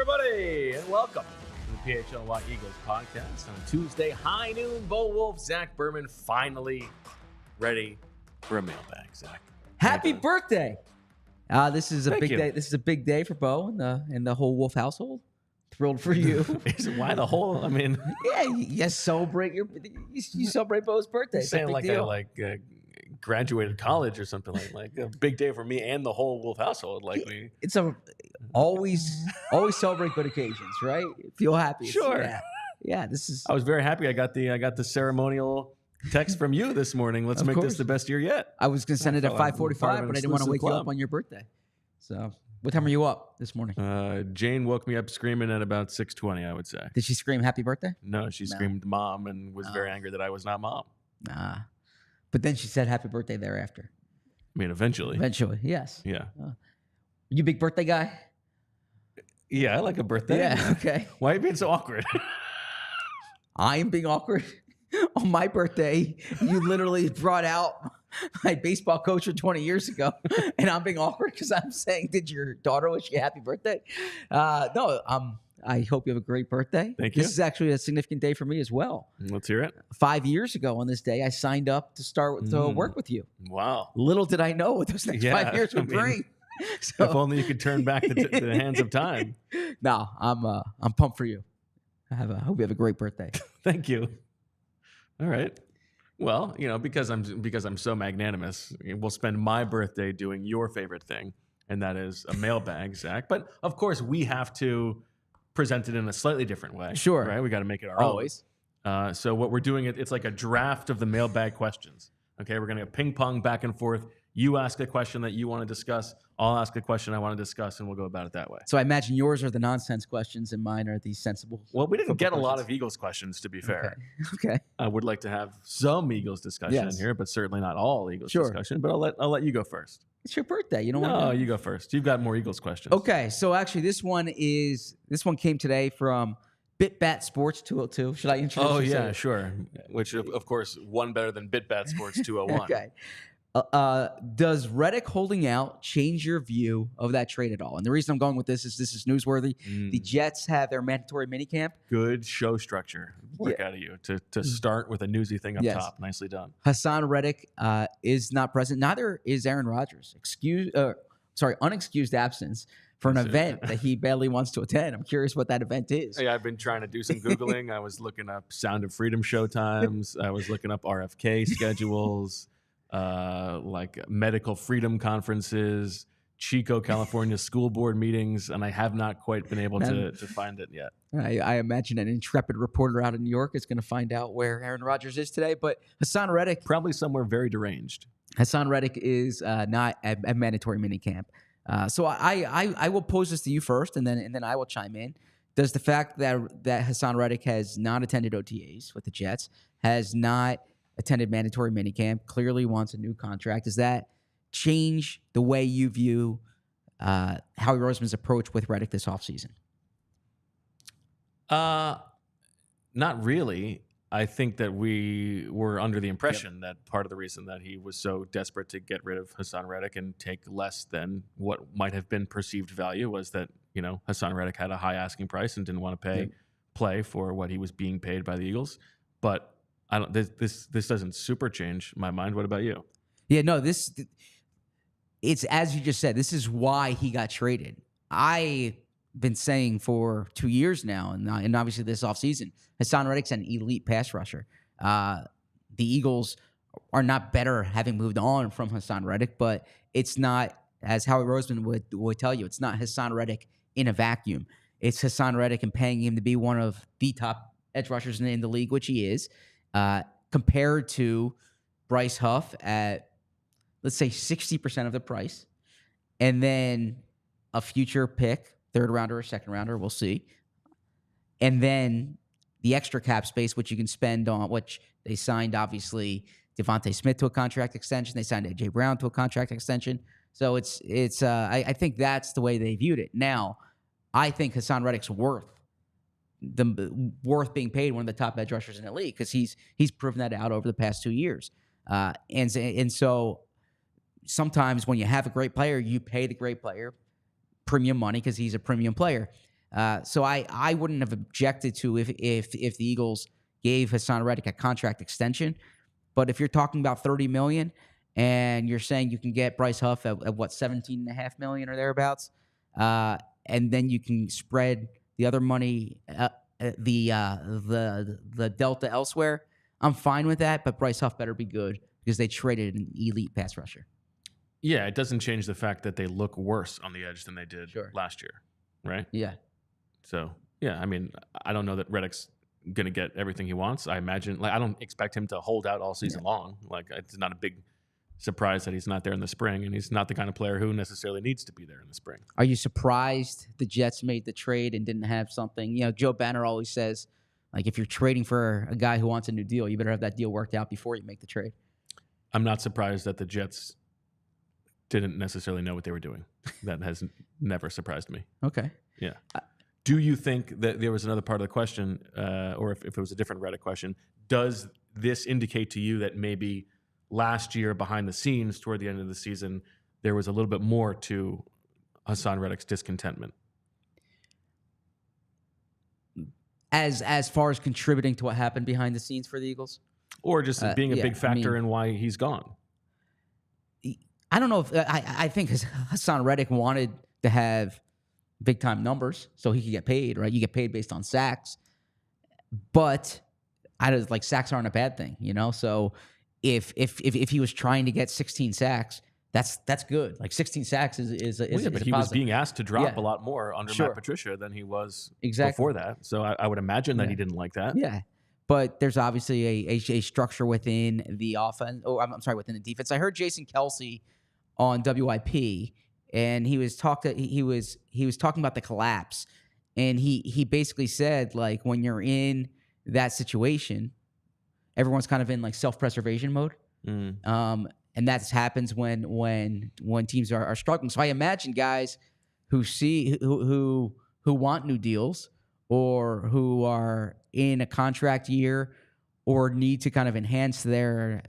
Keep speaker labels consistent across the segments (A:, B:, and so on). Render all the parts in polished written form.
A: everybody, and welcome to the PHLY Eagles podcast on Tuesday, high noon. Bo Wulf, Zach Berman, finally ready for a mailbag. Zach,
B: happy birthday! This is a big day. This is a big day for Bo and the whole Wulf household. Thrilled for you.
A: Why the whole? I mean,
B: yeah, you celebrate you celebrate Bo's birthday. It's
A: saying like deal. I graduated college or something like a big day for me and the whole Wulf household. Like me,
B: it's always celebrate good occasions, right? Feel happy.
A: Sure.
B: Yeah. This is.
A: I was very happy. I got the ceremonial text from you this morning. Let's make this the best year yet.
B: I was gonna send it at 5:45, but I didn't want to wake you up on your birthday. So, what time are you up this morning?
A: Jane woke me up screaming at about 6:20. I would say.
B: Did she scream "Happy Birthday"?
A: No, she screamed "Mom" and was very angry that I was not mom.
B: Nah. But then she said happy birthday thereafter.
A: I mean, eventually.
B: Eventually, yes.
A: Yeah.
B: You a big birthday guy?
A: Yeah, I like a birthday.
B: Yeah, okay.
A: Why are you being so awkward?
B: I am being awkward. On my birthday, you literally brought out my baseball coach from 20 years ago, and I'm being awkward because I'm saying, did your daughter wish you a happy birthday? No, I hope you have a great birthday.
A: Thank you.
B: This is actually a significant day for me as well.
A: Let's hear it.
B: 5 years ago on this day, I signed up to start to work with you.
A: Wow.
B: Little did I know what those next 5 years would bring. So,
A: if only you could turn back the hands of time.
B: No, I'm pumped for you. I hope you have a great birthday.
A: Thank you. All right. Well, because I'm so magnanimous, we'll spend my birthday doing your favorite thing, and that is a mailbag, Zach. But of course, we have to present it in a slightly different way.
B: Sure.
A: Right? We got to make it our own. So what we're doing, it's like a draft of the mailbag questions. Okay, we're going to ping pong back and forth. You ask a question that you want to discuss. I'll ask a question I want to discuss, and we'll go about it that way.
B: So I imagine yours are the nonsense questions, and mine are the sensible.
A: Well, we didn't get a lot of Eagles questions, to be fair.
B: Okay.
A: I would like to have some Eagles discussion in here, but certainly not all Eagles discussion. But I'll let you go first.
B: It's your birthday. You don't
A: want
B: to.
A: No, you go first. You've got more Eagles questions.
B: Okay, so actually, this one came today from BitBat Sports 202. Should I introduce?
A: Oh yeah, sure. Which of course one better than BitBat Sports 201.
B: Okay. Does Redick holding out change your view of that trade at all? And the reason I'm going with this is newsworthy. The Jets have their mandatory minicamp.
A: Good show structure. Work out of you to start with a newsy thing up top. Nicely done.
B: Hassan Reddick is not present. Neither is Aaron Rodgers. Unexcused absence for an event that he badly wants to attend. I'm curious what that event is.
A: Hey, I've been trying to do some Googling. I was looking up Sound of Freedom showtimes. I was looking up RFK schedules. Like medical freedom conferences, Chico, California school board meetings, and I have not quite been able to find it yet.
B: I imagine an intrepid reporter out in New York is going to find out where Aaron Rodgers is today, but Hassan Reddick...
A: Probably somewhere very deranged.
B: Hassan Reddick is not at mandatory minicamp. So I will pose this to you first, and then I will chime in. Does the fact that Hassan Reddick has not attended OTAs with the Jets, has not attended mandatory minicamp, clearly wants a new contract, does that change the way you view Howie Roseman's approach with Reddick this offseason?
A: Not really. I think that we were under the impression that part of the reason that he was so desperate to get rid of Hassan Reddick and take less than what might have been perceived value was that, Hassan Reddick had a high asking price and didn't want to play for what he was being paid by the Eagles. But this doesn't super change my mind. What about you?
B: Yeah, no, it's as you just said, this is why he got traded. I've been saying for 2 years now, and obviously this offseason, Hassan Reddick's an elite pass rusher. The Eagles are not better having moved on from Hassan Reddick, but it's not, as Howie Roseman would tell you, it's not Hassan Reddick in a vacuum. It's Hassan Reddick and paying him to be one of the top edge rushers in the league, which he is. Compared to Bryce Huff at, let's say, 60% of the price, and then a future pick, third rounder or second rounder, we'll see, and then the extra cap space, which you can spend on, which they signed, obviously, Devontae Smith to a contract extension. They signed A.J. Brown to a contract extension. So I think that's the way they viewed it. Now, I think Hassan Reddick's worth being paid one of the top edge rushers in the league because he's proven that out over the past 2 years. And so sometimes when you have a great player, you pay the great player premium money because he's a premium player. So I wouldn't have objected to if the Eagles gave Hassan Reddick a contract extension. But if you're talking about $30 million and you're saying you can get Bryce Huff at what, $17.5 million or thereabouts, and then you can spread the other money, the delta elsewhere, I'm fine with that. But Bryce Huff better be good because they traded an elite pass rusher.
A: Yeah, it doesn't change the fact that they look worse on the edge than they did
B: Sure.
A: last year, right?
B: Yeah.
A: So, yeah, I mean, I don't know that Reddick's going to get everything he wants. I imagine, like, I don't expect him to hold out all season long. Like, it's not a big surprise that he's not there in the spring, and he's not the kind of player who necessarily needs to be there in the spring.
B: Are you surprised the Jets made the trade and didn't have something? You know, Joe Banner always says, like, if you're trading for a guy who wants a new deal, you better have that deal worked out before you make the trade.
A: I'm not surprised that the Jets didn't necessarily know what they were doing. That has never surprised me.
B: Okay.
A: Yeah. Do you think that there was another part of the question, or if it was a different Reddit question, does this indicate to you that maybe last year behind the scenes toward the end of the season, there was a little bit more to Hassan Reddick's discontentment?
B: As far as contributing to what happened behind the scenes for the Eagles?
A: Or just being a big factor in why he's gone?
B: I don't know if I think Hassan Reddick wanted to have big time numbers so he could get paid, right? You get paid based on sacks, but sacks aren't a bad thing, you know. So if he was trying to get 16 sacks, that's good. Like 16 sacks is
A: but he was being asked to drop a lot more under Matt Patricia than he was before that. So I would imagine that he didn't like that.
B: Yeah. But there's obviously a structure within the offense. Oh, I'm sorry, within the defense. I heard Jason Kelsey on WIP, and he was talking about the collapse, and he basically said, like, when you're in that situation, everyone's kind of in like self-preservation mode, and that happens when teams are struggling. So I imagine guys who want new deals or who are in a contract year or need to kind of enhance their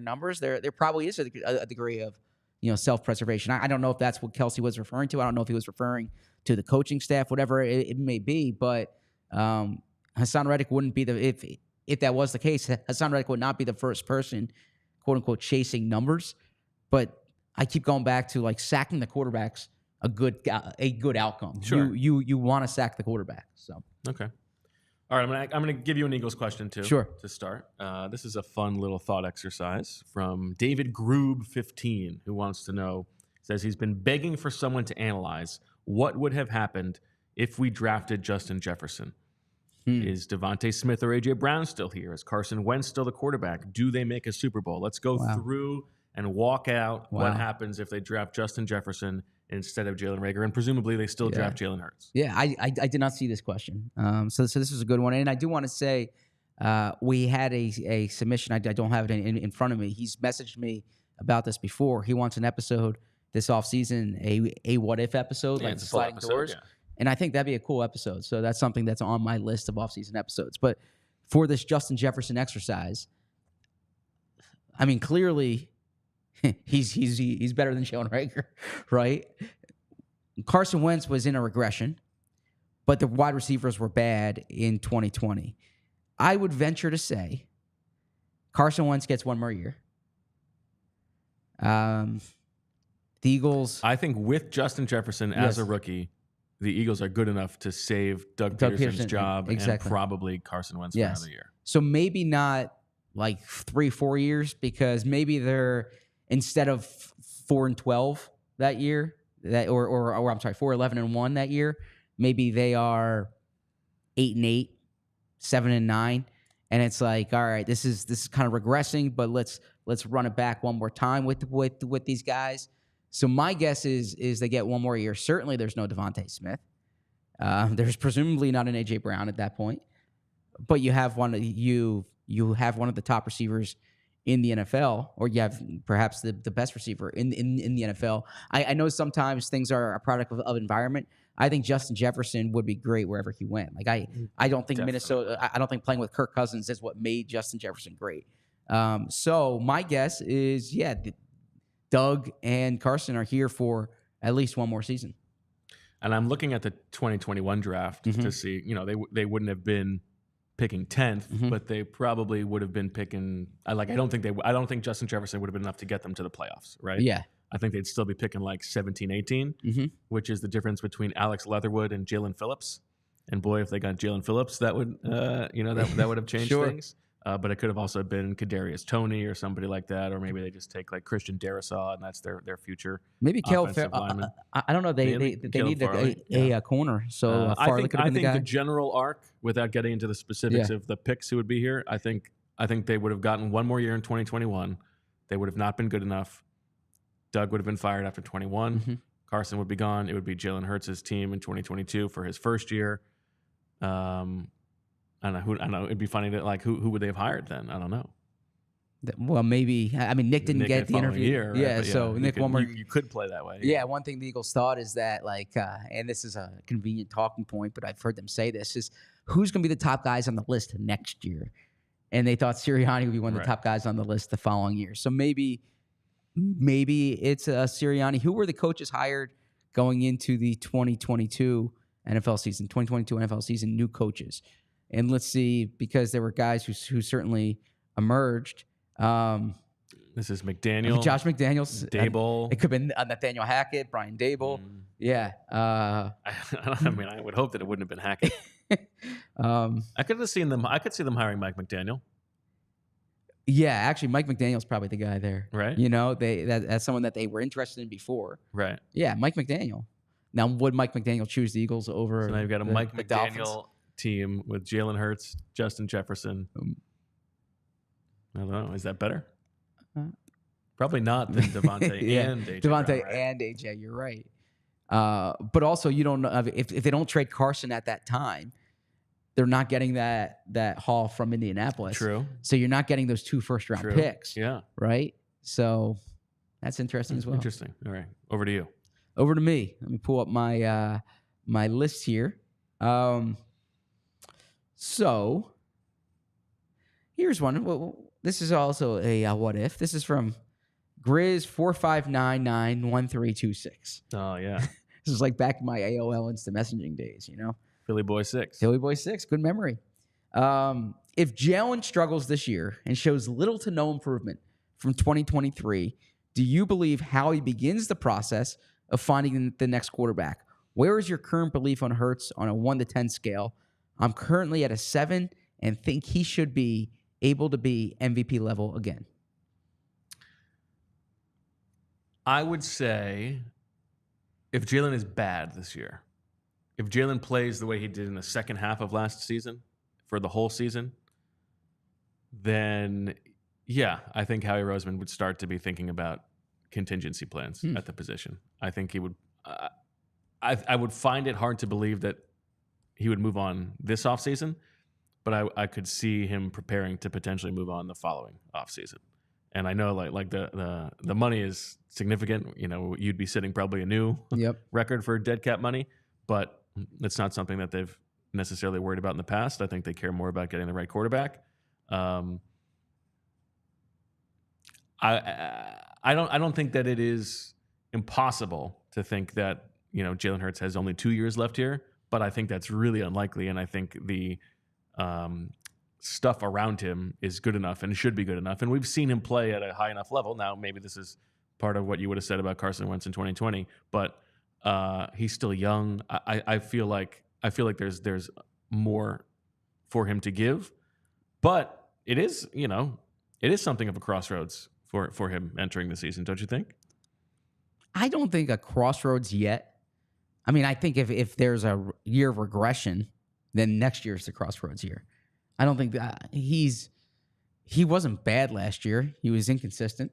B: numbers, there probably is a degree of, you know, self-preservation. I don't know if that's what Kelsey was referring to. I don't know if he was referring to the coaching staff, whatever it may be. But Hassan Reddick wouldn't be if that was the case. Hassan Reddick would not be the first person, quote unquote, chasing numbers. But I keep going back to, like, sacking the quarterback's a good outcome.
A: Sure,
B: you want to sack the quarterback. So
A: okay. All right, I'm gonna give you an Eagles question too.
B: Sure.
A: To start, this is a fun little thought exercise from David Groob 15, who wants to know. Says he's been begging for someone to analyze what would have happened if we drafted Justin Jefferson. Is Devontae Smith or AJ Brown still here? Is Carson Wentz still the quarterback? Do they make a Super Bowl? Let's go through and walk out what happens if they draft Justin Jefferson instead of Jalen Reagor, and presumably they still draft Jalen Hurts.
B: Yeah, I did not see this question. So this is a good one. And I do want to say we had a submission. I don't have it in front of me. He's messaged me about this before. He wants an episode this offseason, a what-if episode, like sliding doors. Yeah. And I think that'd be a cool episode. So that's something that's on my list of offseason episodes. But for this Justin Jefferson exercise, I mean, clearly he's better than Jalen Reagor, right? Carson Wentz was in a regression, but the wide receivers were bad in 2020. I would venture to say Carson Wentz gets one more year. The Eagles,
A: I think, with Justin Jefferson as a rookie, the Eagles are good enough to save Doug Peterson's job and probably Carson Wentz for another year.
B: So maybe not like 3-4 years, because maybe they're, instead of 4-12 that year, or I'm sorry, 4-11-1 that year, maybe they are 8-8, 7-9, and it's like, all right, this is kind of regressing, but let's run it back one more time with these guys. So my guess is they get one more year. Certainly, there's no Devontae Smith. There's presumably not an AJ Brown at that point, but you have one of the top receivers in the NFL, or you have perhaps the best receiver in the NFL. I know sometimes things are a product of environment. I think Justin Jefferson would be great wherever he went. Like I don't think Minnesota. I don't think playing with Kirk Cousins is what made Justin Jefferson great. So my guess is, Doug and Carson are here for at least one more season.
A: And I'm looking at the 2021 draft to see, they wouldn't have been picking 10th, but they probably would have been picking. I don't think Justin Jefferson would have been enough to get them to the playoffs, right?
B: Yeah.
A: I think they'd still be picking like 17, 18, which is the difference between Alex Leatherwood and Jalen Phillips. And boy, if they got Jalen Phillips, that would, that would have changed
B: Sure.
A: things. But it could have also been Kadarius Toney or somebody like that, or maybe they just take like Christian Darrisaw and that's their future.
B: Maybe Kale
A: offensive lineman.
B: I don't know. They need a corner. So
A: I
B: Farley
A: think the general arc, without getting into the specifics of the picks who would be here, I think they would have gotten one more year in 2021. They would have not been good enough. Doug would have been fired after 21. Carson would be gone. It would be Jalen Hurts' team in 2022 for his first year. I don't know. It'd be funny to who would they have hired then? I don't know.
B: Well, maybe. I mean, Nick didn't get the interview.
A: Year, right?
B: Yeah, so Nick, one more.
A: You could play that way.
B: Yeah, one thing the Eagles thought is that, and this is a convenient talking point, but I've heard them say this, is who's going to be the top guys on the list next year? And they thought Sirianni would be one of the top guys on the list the following year. So maybe it's Sirianni. Who were the coaches hired going into the 2022 NFL season, new coaches? And let's see, because there were guys who certainly emerged.
A: This is McDaniel.
B: Josh McDaniels.
A: Dable.
B: It could have been Nathaniel Hackett, Brian Dable. Yeah.
A: I mean, I would hope that it wouldn't have been Hackett. I could see them hiring Mike McDaniel.
B: Yeah, actually, Mike McDaniel's probably the guy there.
A: Right.
B: That's someone that they were interested in before.
A: Right.
B: Yeah, Mike McDaniel. Now, would Mike McDaniel choose the Eagles over?
A: So now you've got a Mike McDaniel
B: Dolphins?
A: Team with Jalen Hurts, Justin Jefferson. I don't know. Is that better? Probably not than Devontae and AJ.
B: Devontae
A: right?
B: and AJ, you're right. But also, you don't know if they don't trade Carson at that time, they're not getting that haul from Indianapolis.
A: True.
B: So you're not getting those 2 first-round picks.
A: Yeah.
B: Right? So that's interesting as well.
A: Interesting. All right. Over to you.
B: Over to me. Let me pull up my my list here. So here's one. Well, this is also a what if. This is from Grizz45991326.
A: Oh yeah.
B: This is like back in my AOL instant messaging days,
A: Philly Boy 6.
B: Philly Boy 6, good memory. If Jalen struggles this year and shows little to no improvement from 2023, do you believe Howie begins the process of finding the next quarterback? Where is your current belief on Hurts on a 1 to 10 scale? I'm currently at a 7 and think he should be able to be MVP level again.
A: I would say if Jalen is bad this year, if Jalen plays the way he did in the second half of last season for the whole season, then yeah, I think Howie Roseman would start to be thinking about contingency plans at the position. I think he would. I would find it hard to believe that he would move on this offseason, but I could see him preparing to potentially move on the following offseason. And I know like the money is significant. You'd be setting probably a new record for dead cap money, but it's not something that they've necessarily worried about in the past. I think they care more about getting the right quarterback. I don't think that it is impossible to think that Jalen Hurts has only 2 years left here, but I think that's really unlikely. And I think the stuff around him is good enough and should be good enough. And we've seen him play at a high enough level. Now, maybe this is part of what you would have said about Carson Wentz in 2020, but he's still young. I feel like there's more for him to give, but it is something of a crossroads for him entering the season, don't you think?
B: I don't think a crossroads yet. I mean, I think if there's a year of regression, then next year's the crossroads year. I don't think that he wasn't bad last year. He was inconsistent.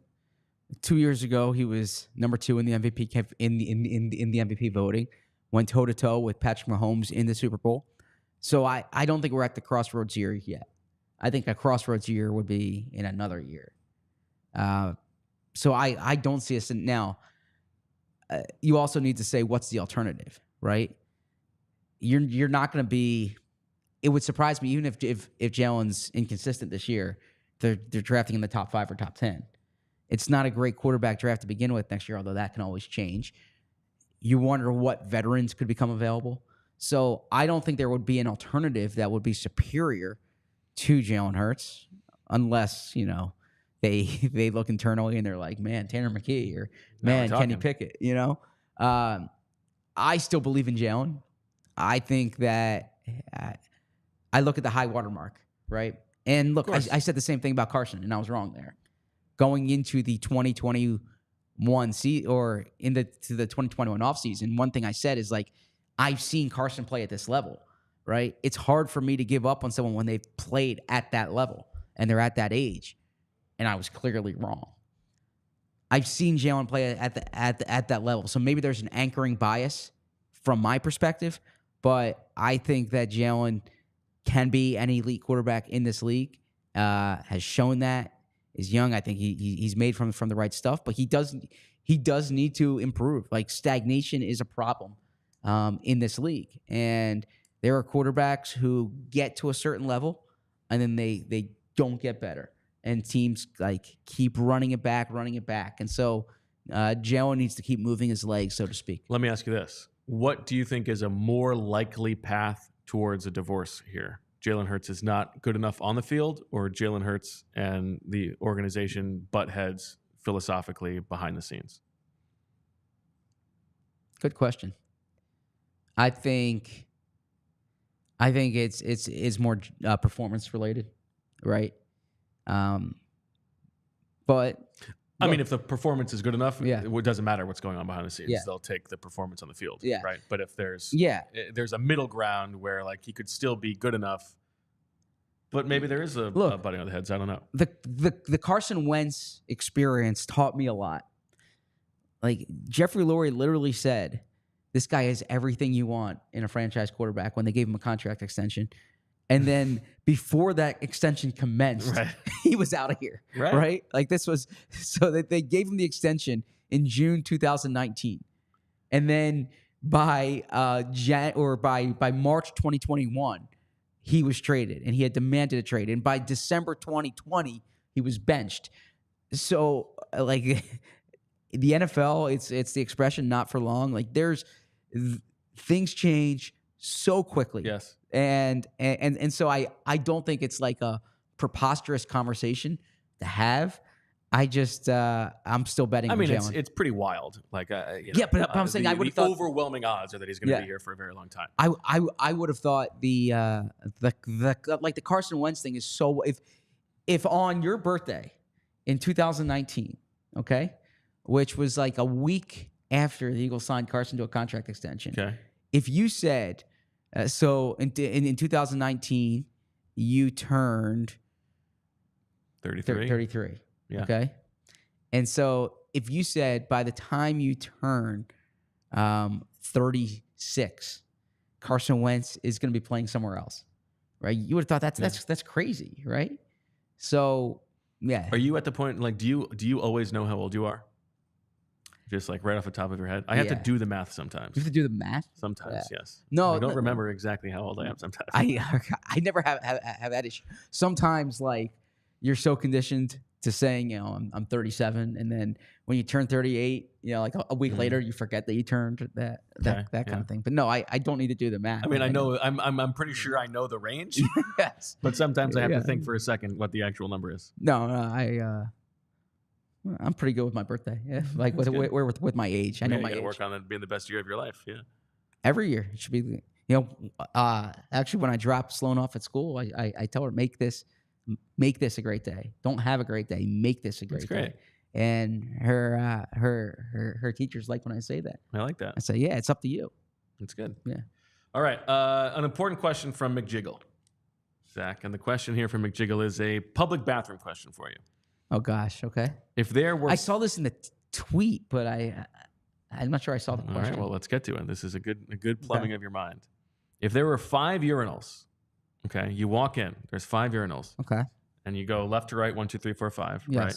B: 2 years ago, he was number 2 in the MVP in the MVP voting. Went toe to toe with Patrick Mahomes in the Super Bowl. So I don't think we're at the crossroads year yet. I think a crossroads year would be in another year. So I don't see us now. You also need to say what's the alternative, right? You're not going to be. It would surprise me even if Jalen's inconsistent this year, they're drafting in the top 5 or top 10. It's not a great quarterback draft to begin with next year, although that can always change. you wonder what veterans could become available. So I don't think there would be an alternative that would be superior to Jalen Hurts, unless they look internally and they're like, man, Tanner McKee or
A: Now we're
B: man, Kenny
A: talking.
B: Pickett. I still believe in Jalen. I think that I look at the high water mark, right? And look,
A: course.
B: I said the same thing about Carson, and I was wrong there. Going into the 2021 or to the 2021 offseason, one thing I said is like, I've seen Carson play at this level, right? It's hard for me to give up on someone when they've played at that level and they're at that age. And I was clearly wrong. I've seen Jalen play at that level. So maybe there's an anchoring bias from my perspective, but I think that Jalen can be an elite quarterback in this league, has shown that, is young. I think he's made from the right stuff, but he does need to improve. Like, stagnation is a problem in this league. And there are quarterbacks who get to a certain level and then they don't get better. And teams like keep running it back. And so Jalen needs to keep moving his legs, so to speak.
A: Let me ask you this. What do you think is a more likely path towards a divorce here? Jalen Hurts is not good enough on the field, or Jalen Hurts and the organization butt heads philosophically behind the scenes?
B: Good question. I think it's more performance related, right? But
A: I mean, if the performance is good enough,
B: Yeah.
A: it doesn't matter what's going on behind the scenes.
B: Yeah.
A: They'll take the performance on the field,
B: Yeah.
A: right? But if there's a middle ground where like he could still be good enough, but maybe there is a butting on the heads. I don't know.
B: The Carson Wentz experience taught me a lot. Like, Jeffrey Lurie literally said, this guy has everything you want in a franchise quarterback when they gave him a contract extension. And then before that extension commenced,
A: Right.
B: he was out of here. Right? Like, this was so that they gave him the extension in June 2019. And then by March 2021, he was traded, and he had demanded a trade. And by December 2020, he was benched. So, like, the NFL, it's the expression "not for long." Like, things change so quickly.
A: Yes.
B: And so I don't think it's like a preposterous conversation to have. I just I'm still betting.
A: I mean,
B: on Jalen.
A: it's pretty wild. Like,
B: but I'm saying I would have
A: the
B: thought
A: overwhelming odds are that he's going to be here for a very long time.
B: I would have thought the Carson Wentz thing is so. If on your birthday in 2019, okay, which was like a week after the Eagles signed Carson to a contract extension,
A: Okay.
B: if you said so in 2019 you turned
A: 33.
B: 33.
A: Yeah.
B: Okay. And so if you said by the time you turn 36, Carson Wentz is going to be playing somewhere else, right? You would have thought that's crazy, right? So, yeah.
A: Are you at the point, like, do you always know how old you are? Just like right off the top of your head? I have to do the math sometimes.
B: You have to do the math?
A: Sometimes, yes.
B: No,
A: I don't remember exactly how old I am sometimes.
B: I never have that issue. Sometimes, like, you're so conditioned to saying, I'm 37, and then when you turn 38, like a week later, you forget that you turned that kind of thing. But no, I don't need to do the math.
A: I mean, I know I'm pretty sure I know the range.
B: Yes,
A: but sometimes I have to think for a second what the actual number is.
B: No, I'm pretty good with my birthday. Yeah, like with my age. I know my age.
A: You gotta work on it being the best year of your life. Yeah.
B: Every year it should be. Actually, when I drop Sloan off at school, I tell her, make this a great day. Don't have a great day. Make this a great day. And her teachers like when I say that.
A: I like that.
B: I say, yeah, it's up to you.
A: That's good.
B: Yeah.
A: All right. An important question from McJiggle, Zach, and the question here from McJiggle is a public bathroom question for you.
B: Oh gosh. Okay.
A: If there were,
B: I saw this in the tweet, but I'm not sure I saw the question.
A: All right. Well, let's get to it. This is a good plumbing of your mind. If there were 5 urinals, okay, you walk in. There's 5 urinals.
B: Okay.
A: And you go left to right, 1, 2, 3, 4, 5.
B: Yes.
A: Right.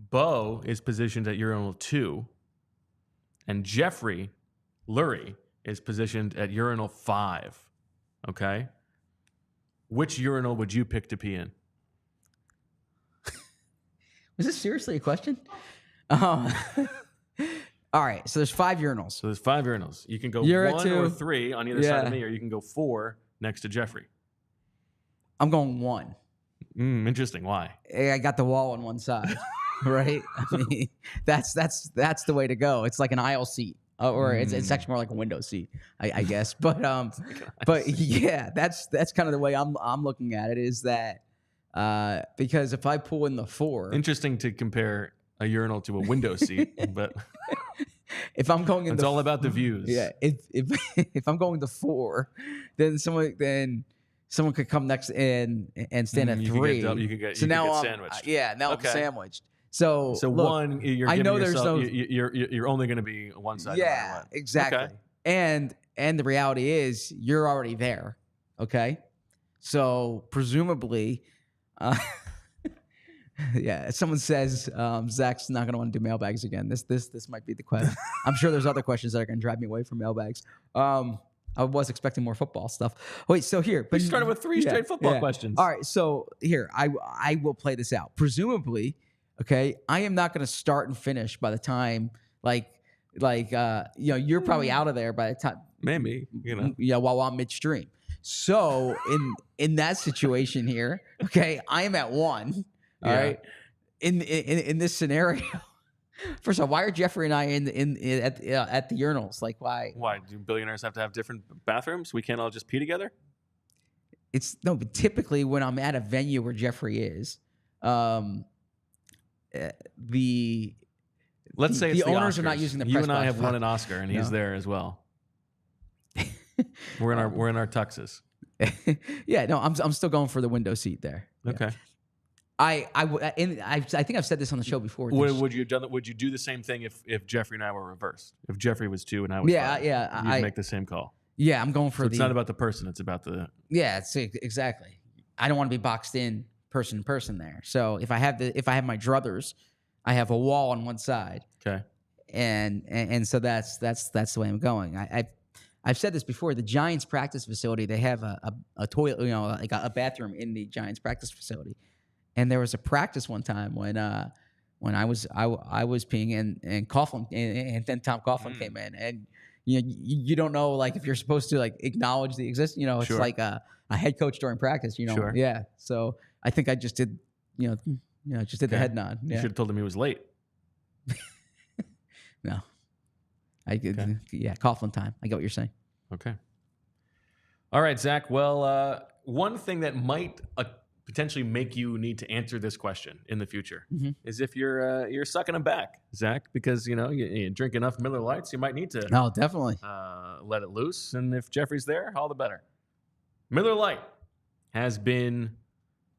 A: Bo is positioned at urinal 2, and Jeffrey Lurie is positioned at urinal 5. Okay. Which urinal would you pick to pee in?
B: Was this seriously a question? All right, so there's 5 urinals.
A: So there's 5 urinals. You can go
B: You're at
A: 1
B: 2.
A: or 3 on either side
B: Yeah.
A: of me, or you can go 4 next to Jeffrey.
B: I'm going 1.
A: Interesting. Why?
B: I got the wall on one side, right? I mean, that's the way to go. It's like an aisle seat, or it's actually more like a window seat, I guess. But yeah, that's kind of the way I'm looking at it. Is that because if I pull in the 4,
A: Interesting to compare a urinal to a window seat, but
B: if I'm going in,
A: it's all about the views.
B: Yeah, if I'm going to 4, then someone could come next and stand at 3.
A: You could get sandwiched.
B: Now I'm sandwiched. So
A: look, 1, you're
B: I
A: giving
B: know
A: yourself,
B: there's
A: you're only going to be one side.
B: Yeah,
A: no matter what.
B: exactly.
A: Okay.
B: And the reality is you're already there. Okay, so presumably, yeah. Someone says Zach's not going to want to do mailbags again. This might be the question. I'm sure there's other questions that are going to drive me away from mailbags. I was expecting more football stuff. Wait, so here.
A: We started with 3 straight football questions.
B: All right, so here, I will play this out. Presumably, okay, I am not going to start and finish by the time, you're probably out of there by the time.
A: Maybe,
B: Yeah, while I'm midstream. So in that situation here, okay, I am at 1, all right, in this scenario. First of all, why are Jeffrey and I at the urinals? Like, why?
A: Why do billionaires have to have different bathrooms? We can't all just pee together?
B: But typically when I'm at a venue where Jeffrey is,
A: Let's say it's the
B: owners
A: Oscars.
B: are not using the
A: You
B: press
A: and I
B: box.
A: have won an Oscar, and he's there as well. We're in our tuxes.
B: Yeah, no, I'm still going for the window seat there.
A: Okay.
B: Yeah. I think I've said this on the show before.
A: Would you do the same thing if Jeffrey and I were reversed? If Jeffrey was 2 and I was 5, you'd make the same call.
B: Yeah, I'm going for
A: it's not about the person; it's about the.
B: Yeah, it's exactly. I don't want to be boxed in person to person there. So if I have my druthers, I have a wall on one side.
A: Okay.
B: And so that's the way I'm going. I've said this before. The Giants practice facility, they have a toilet, like a bathroom in the Giants practice facility. And there was a practice one time when I was peeing and Coughlin and then Tom Coughlin came in, and you don't know, like, if you're supposed to, like, acknowledge the existence. It's
A: Sure.
B: like a head coach during practice.
A: Sure.
B: Yeah. So I think I just did the head nod.
A: You
B: Yeah.
A: should have told him he was late.
B: No. Yeah, Coughlin time. I get what you're saying.
A: Okay. All right, Zach. Well, one thing that might potentially make you need to answer this question in the future is if you're sucking them back, Zach, because you drink enough Miller Lights, you might need to.
B: Oh, definitely.
A: Let it loose, and if Jeffrey's there, all the better. Miller Lite has been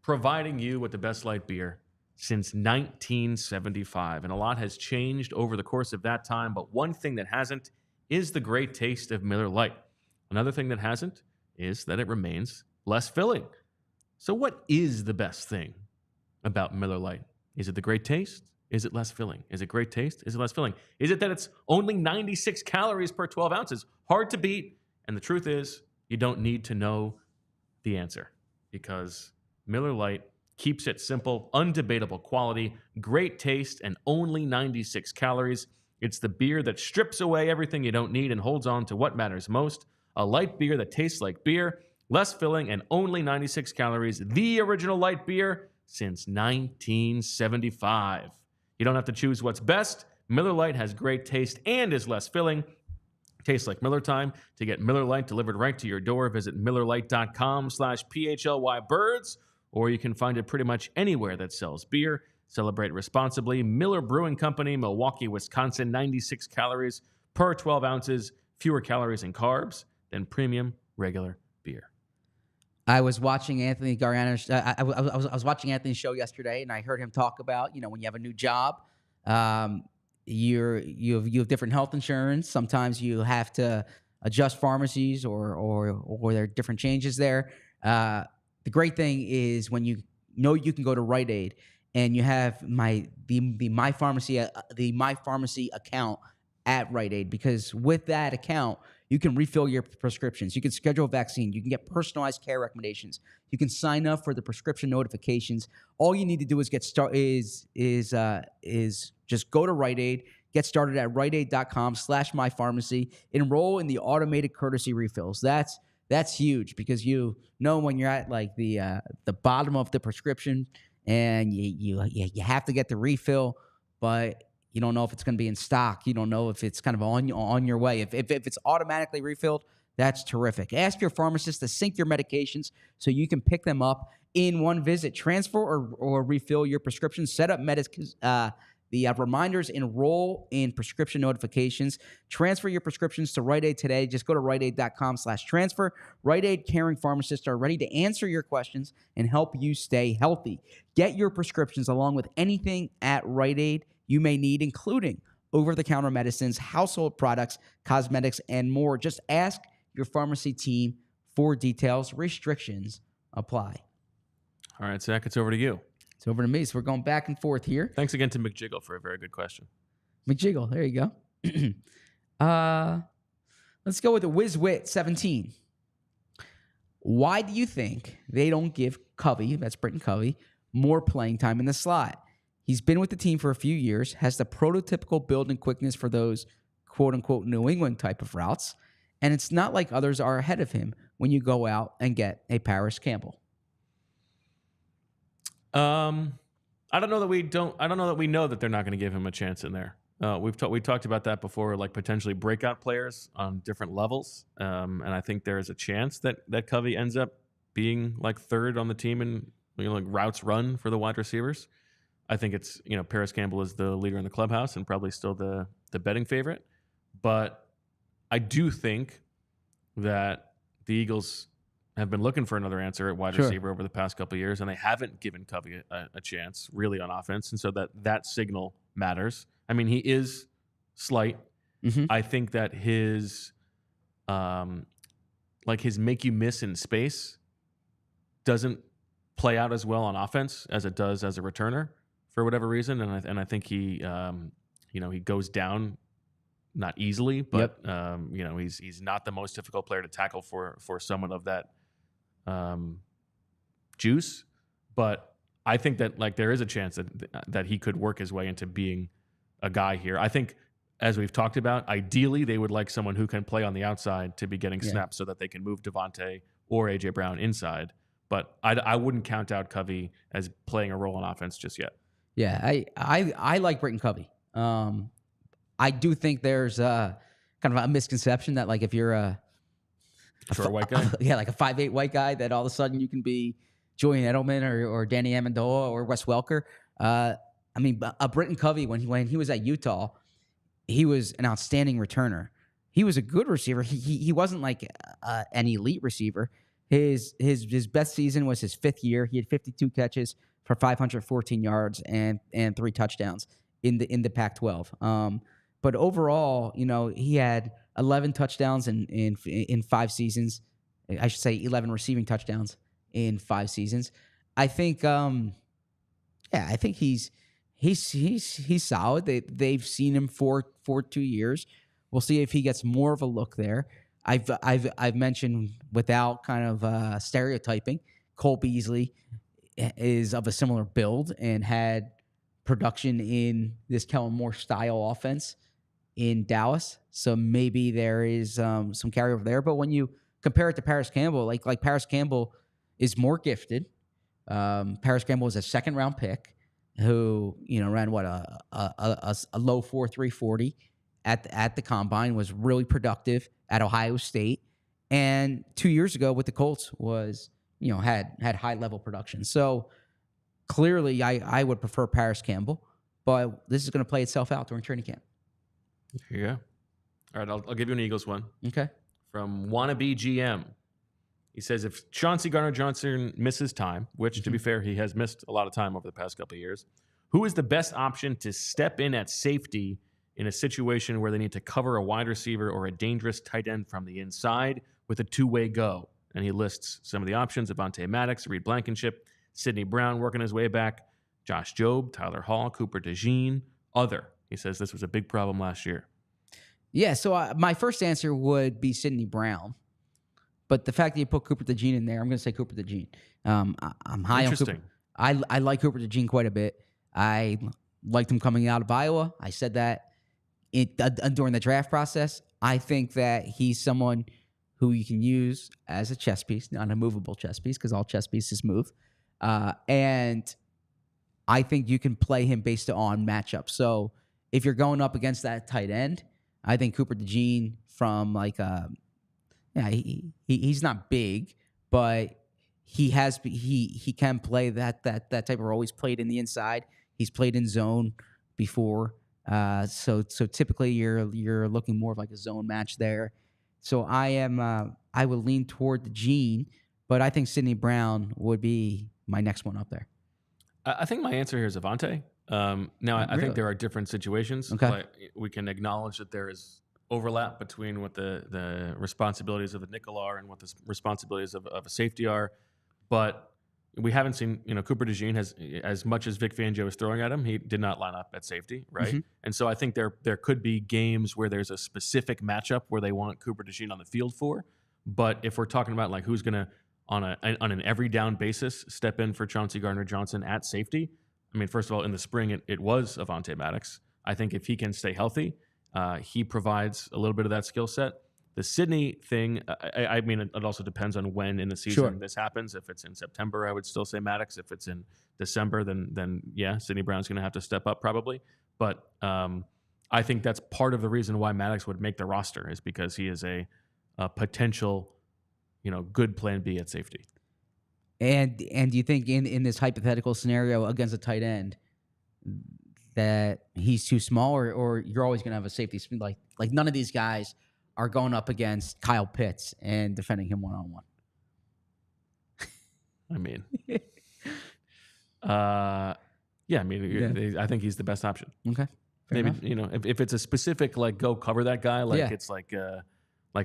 A: providing you with the best light beer since 1975, and a lot has changed over the course of that time, but one thing that hasn't is the great taste of Miller Lite. Another thing that hasn't is that it remains less filling. So what is the best thing about Miller Lite? Is it the great taste? Is it less filling? Is it great taste? Is it less filling? Is it that it's only 96 calories per 12 ounces? Hard to beat. And the truth is, you don't need to know the answer, because Miller Lite keeps it simple, undebatable quality, great taste, and only 96 calories. It's the beer that strips away everything you don't need and holds on to what matters most. A light beer that tastes like beer, less filling, and only 96 calories. The original light beer since 1975. You don't have to choose what's best. Miller Lite has great taste and is less filling. Tastes like Miller time. To get Miller Lite delivered right to your door, visit MillerLite.com/PHLY-birds, or you can find it pretty much anywhere that sells beer. Celebrate responsibly. Miller Brewing Company, Milwaukee, Wisconsin. 96 calories per 12 ounces. Fewer calories and carbs than premium regular beer.
B: I was watching Anthony Gariano's. I was watching Anthony's show yesterday, and I heard him talk about, when you have a new job, you have different health insurance. Sometimes you have to adjust pharmacies, or there are different changes there. The great thing is when you can go to Rite Aid, and you have the My Pharmacy account at Rite Aid, because with that account, you can refill your prescriptions. You can schedule a vaccine. You can get personalized care recommendations. You can sign up for the prescription notifications. All you need to do is is just go to Rite Aid, Get started at riteaid.com/mypharmacy. Enroll in the automated courtesy refills. That's huge because you know when you're at like the bottom of the prescription and you have to get the refill, but you don't know if it's going to be in stock. You don't know if it's kind of on your way. If it's automatically refilled, that's terrific. Ask your pharmacist to sync your medications so you can pick them up in one visit. Transfer or refill your prescriptions. Set up the reminders, enroll in prescription notifications. Transfer your prescriptions to Rite Aid today. Just go to riteaid.com/transfer. Rite Aid caring pharmacists are ready to answer your questions and help you stay healthy. Get your prescriptions along with anything at Rite Aid you may need, including over-the-counter medicines, household products, cosmetics, and more. Just ask your pharmacy team for details. Restrictions apply.
A: All right, Zach, it's over to you.
B: It's over to me. So we're going back and forth here.
A: Thanks again to McJiggle for a very good question.
B: McJiggle, there you go. Let's go with the WizWit17. Why do you think they don't give Covey, that's Britton Covey, more playing time in the slot? He's been with the team for a few years, has the prototypical build and quickness for those quote-unquote New England type of routes, and it's not like others are ahead of him when you go out and get a Paris Campbell.
A: I don't know that we know that they're not going to give him a chance in there. We talked about that before, like potentially breakout players on different levels. And I think there is a chance that Covey ends up being like third on the team in like routes run for the wide receivers. I think it's, Paris Campbell is the leader in the clubhouse and probably still the betting favorite. But I do think that the Eagles have been looking for another answer at wide receiver over the past couple of years, and they haven't given Covey a chance really on offense. And so that signal matters. I mean, he is slight. Mm-hmm. I think that his make you miss in space doesn't play out as well on offense as it does as a returner for whatever reason. And I think he goes down not easily, but he's not the most difficult player to tackle for someone of that juice. But I think that there is a chance that he could work his way into being a guy here. I think, as we've talked about, ideally they would like someone who can play on the outside to be getting snaps so that they can move Devontae or A.J. Brown inside. But I wouldn't count out Covey as playing a role in offense just yet.
B: Yeah, I like Britton Covey. I do think there's kind of a misconception that if you're a
A: short white guy,
B: like a 5'8" white guy, that all of a sudden you can be Julian Edelman or Danny Amendola or Wes Welker. Britton Covey, when he was at Utah, he was an outstanding returner. He was a good receiver. He wasn't like an elite receiver. His best season was his fifth year. He had 52 catches for 514 yards and 3 touchdowns in the Pac-12. But overall, he had 11 touchdowns in 5 seasons. I should say 11 receiving touchdowns in 5 seasons. I think, I think he's solid. They've seen him for 2 years. We'll see if he gets more of a look there. I've mentioned, without kind of stereotyping, Cole Beasley is of a similar build and had production in this Kellen Moore style offense in Dallas. So maybe there is some carryover there. But when you compare it to Paris Campbell, like Paris Campbell is more gifted. Paris Campbell was a second-round pick who ran a low 4.3 40 at the combine, was really productive at Ohio State, and 2 years ago with the Colts was had high level production. So clearly, I would prefer Paris Campbell, but this is going to play itself out during training camp.
A: Here you go. All right, I'll give you an Eagles one.
B: Okay.
A: From Wannabe GM. He says, if Chauncey Gardner-Johnson misses time, which, to be fair, he has missed a lot of time over the past couple of years, who is the best option to step in at safety in a situation where they need to cover a wide receiver or a dangerous tight end from the inside with a two-way go? And he lists some of the options: Avonte Maddox, Reed Blankenship, Sidney Brown working his way back, Josh Jobe, Tyler Hall, Cooper DeJean, other. He says this was a big problem last year.
B: Yeah, so my first answer would be Sidney Brown. But the fact that you put Cooper DeJean in there, I'm going to say Cooper DeJean. I'm high on Cooper. I like Cooper DeJean quite a bit. I liked him coming out of Iowa. I said that during the draft process. I think that he's someone who you can use as a chess piece, not a movable chess piece, because all chess pieces move. And I think you can play him based on matchups. So if you're going up against that tight end, I think Cooper DeJean from he's not big, but he can play that type of role. He's played in the inside. He's played in zone before. So typically you're looking more of like a zone match there. So I would lean toward the Gene, but I think Sidney Brown would be my next one up there.
A: I think my answer here is Avante. Now, I think there are different situations.
B: Okay.
A: But we can acknowledge that there is overlap between what the responsibilities of a nickel are and what the responsibilities of a safety are. But we haven't seen, Cooper DeJean has, as much as Vic Fangio is throwing at him, he did not line up at safety, right? Mm-hmm. And so I think there could be games where there's a specific matchup where they want Cooper DeJean on the field for. But if we're talking about like who's going to, on an every down basis, step in for Chauncey Gardner-Johnson at safety, I mean, first of all, in the spring, it was Avante Maddox. I think if he can stay healthy, he provides a little bit of that skill set. The Sidney thing, I mean, it also depends on when in the season this happens. If it's in September, I would still say Maddox. If it's in December, then yeah, Sidney Brown's going to have to step up probably. But I think that's part of the reason why Maddox would make the roster is because he is a potential, good plan B at safety.
B: And do you think in this hypothetical scenario against a tight end that he's too small, or you're always going to have a safety like none of these guys are going up against Kyle Pitts and defending him one-on-one?
A: I mean, I think he's the best option.
B: Okay.
A: Maybe enough. If it's a specific go cover that guy, it's like a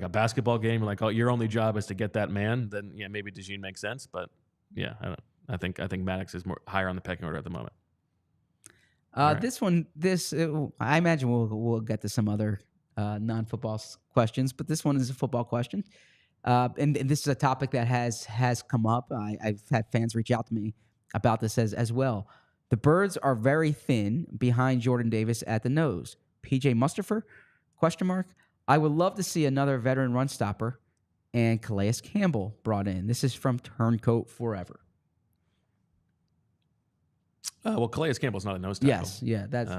A: basketball game, like your only job is to get that man, then yeah, maybe DeJean makes sense. But yeah, I think Maddox is more higher on the pecking order at the moment.
B: Right. I imagine we'll get to some other non-football questions, but this one is a football question, and this is a topic that has come up. I've had fans reach out to me about this as well. The birds are very thin behind Jordan Davis at the nose. PJ Mustafer? ? I would love to see another veteran run stopper and Calais Campbell brought in. This is from Turncoat Forever.
A: Well, Calais Campbell's not a nose tackle.
B: Yes, yeah, that's.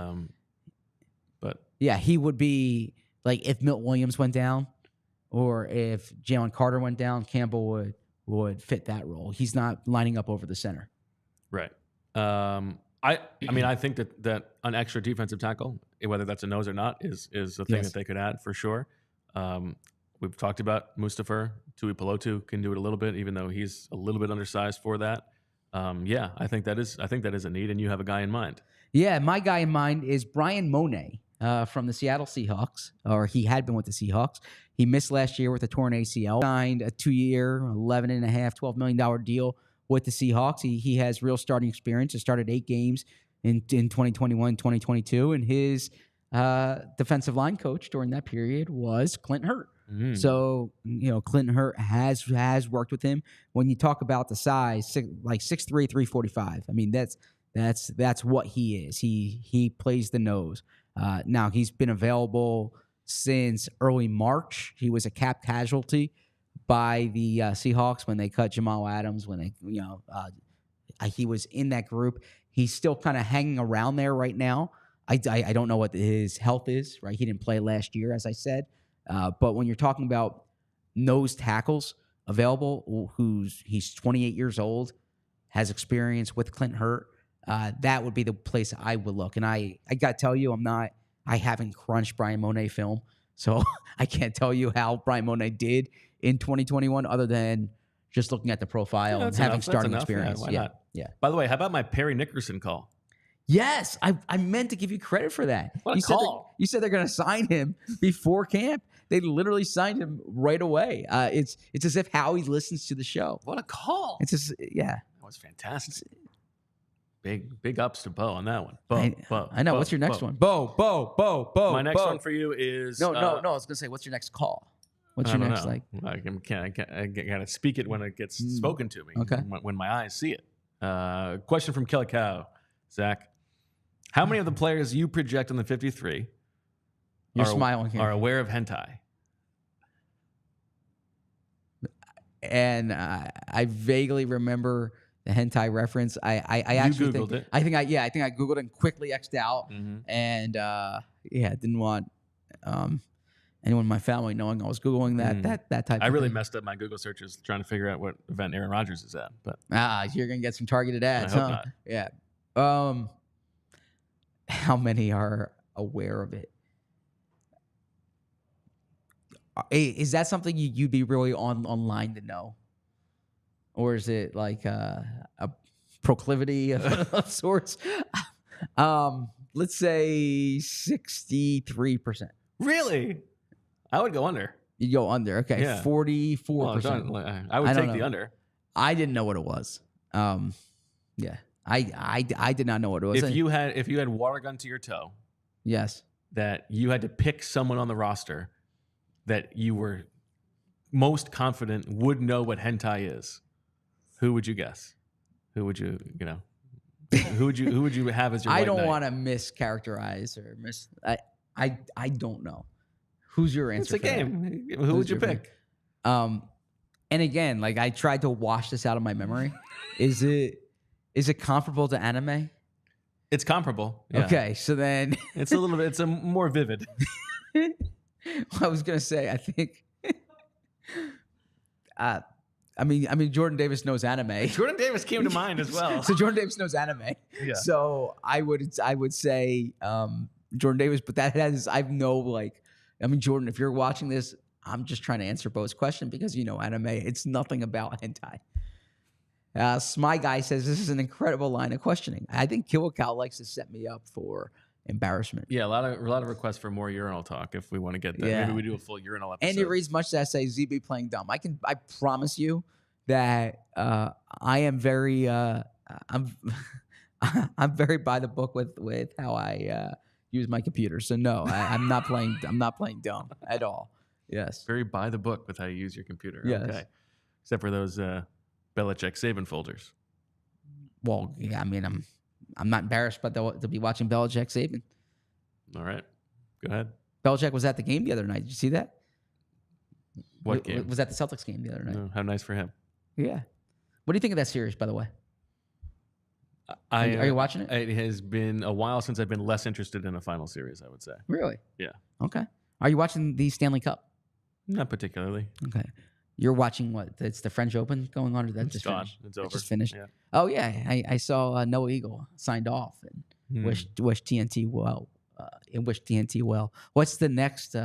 A: But
B: yeah, he would be like if Milt Williams went down, or if Jalen Carter went down, Campbell would fit that role. He's not lining up over the center.
A: Right. I mean, I think that an extra defensive tackle, whether that's a nose or not, is a thing that they could add for sure. We've talked about Mustafa. Tui Pelotu can do it a little bit, even though he's a little bit undersized for that. Yeah, I think that is a need, and you have a guy in mind.
B: Yeah, my guy in mind is Brian Monet from the Seattle Seahawks, or he had been with the Seahawks. He missed last year with a torn ACL. Signed a 2-year, $11 million deal with the Seahawks. He has real starting experience. He started 8 games in 2021, 2022, and his defensive line coach during that period was Clint Hurt. Mm. So, Clint Hurt has worked with him. When you talk about the size, 6'3", 345, I mean, that's what he is. He plays the nose. Now, he's been available since early March. He was a cap casualty by the Seahawks when they cut Jamal Adams, when they, he was in that group. He's still kind of hanging around there right now. I don't know what his health is, right? He didn't play last year, as I said. But when you're talking about nose tackles available, he's 28 years old, has experience with Clint Hurt, that would be the place I would look. And I got to tell you, I haven't crunched Brian Monet film, so I can't tell you how Brian Monet did in 2021 other than just looking at the profile and having starting experience.
A: Yeah. By the way, how about my Perry Nickerson call?
B: Yes, I meant to give you credit for that.
A: What a call.
B: You said they're going to sign him before camp. They literally signed him right away. It's as if Howie listens to the show.
A: What a call.
B: It's just, yeah.
A: That was fantastic. Big ups to Bo on that one. Bo.
B: I know. What's your next one? Bo.
A: My next one for you is...
B: No. I was going to say, what's your next call? What's your next,
A: I gotta speak it when it gets spoken to me.
B: Okay.
A: When my eyes see it. Question from Kelly Cow. Zach, how many of the players you project on the 53
B: You're smiling here.
A: are aware of hentai.
B: And I vaguely remember the hentai reference. I actually
A: Googled
B: think,
A: it.
B: I think I Googled it and quickly X'd out.
A: Mm-hmm.
B: And didn't want anyone in my family knowing I was Googling that type
A: I
B: of
A: really
B: thing.
A: messed up my Google searches trying to figure out what event Aaron Rodgers is at, but
B: You're gonna get some targeted ads,
A: I hope
B: huh?
A: not.
B: Yeah. How many are aware of it? Is that something you'd be really online to know? Or is it like a proclivity of sorts? Let's say 63%.
A: Really? I would go under.
B: You go under. Okay,
A: Yeah.
B: 44%.
A: Well, I would take the under.
B: I didn't know what it was. Yeah, I did not know what it was.
A: If you had water gun to your toe,
B: Yes,
A: that you had to pick someone on the roster that you were most confident would know what hentai is, who would you guess? Who would you who would you have as your
B: I
A: white
B: don't
A: knight?
B: want to mischaracterize or I don't know. Who's your answer?
A: It's a
B: for that?
A: game. Who would you pick?
B: And again, like I tried to wash this out of my memory. Is it comparable to anime?
A: It's comparable. Yeah.
B: Okay, so then
A: It's a little bit. It's a more vivid.
B: I was gonna say I think. I mean, Jordan Davis knows anime.
A: Jordan Davis came to mind as well.
B: So Jordan Davis knows anime.
A: Yeah.
B: So I would say Jordan Davis, but Jordan, if you're watching this, I'm just trying to answer Bo's question because anime. It's nothing about hentai. Smy Guy says this is an incredible line of questioning. I think Kill Cow likes to set me up for embarrassment.
A: Yeah, a lot of requests for more urinal talk if we want to get that.
B: Yeah.
A: Maybe we do a full urinal episode.
B: And he reads much that say ZB playing dumb. I promise you that I am very I'm very by the book with how I use my computer. So no, I'm not playing dumb at all. Yes.
A: Very by the book with how you use your computer.
B: Yes.
A: Okay. Except for those Belichick Saban folders.
B: Well, yeah, I mean I'm not embarrassed but to be watching Belichick Saban.
A: All right. Go ahead.
B: Belichick was at the game the other night. Did you see that?
A: What game?
B: Was at the Celtics game the other night.
A: Oh, how nice for him.
B: Yeah. What do you think of that series, by the way?
A: Are
B: you watching it?
A: It has been a while since I've been less interested in a final series, I would say.
B: Really?
A: Yeah.
B: Okay. Are you watching the Stanley Cup?
A: Not particularly.
B: Okay. You're watching what? It's the French Open going on? Or that
A: It's
B: just
A: gone.
B: finished?
A: It's over.
B: It just finished.
A: Yeah.
B: Oh yeah, I saw Noah Eagle signed off and wished TNT well. What's the next?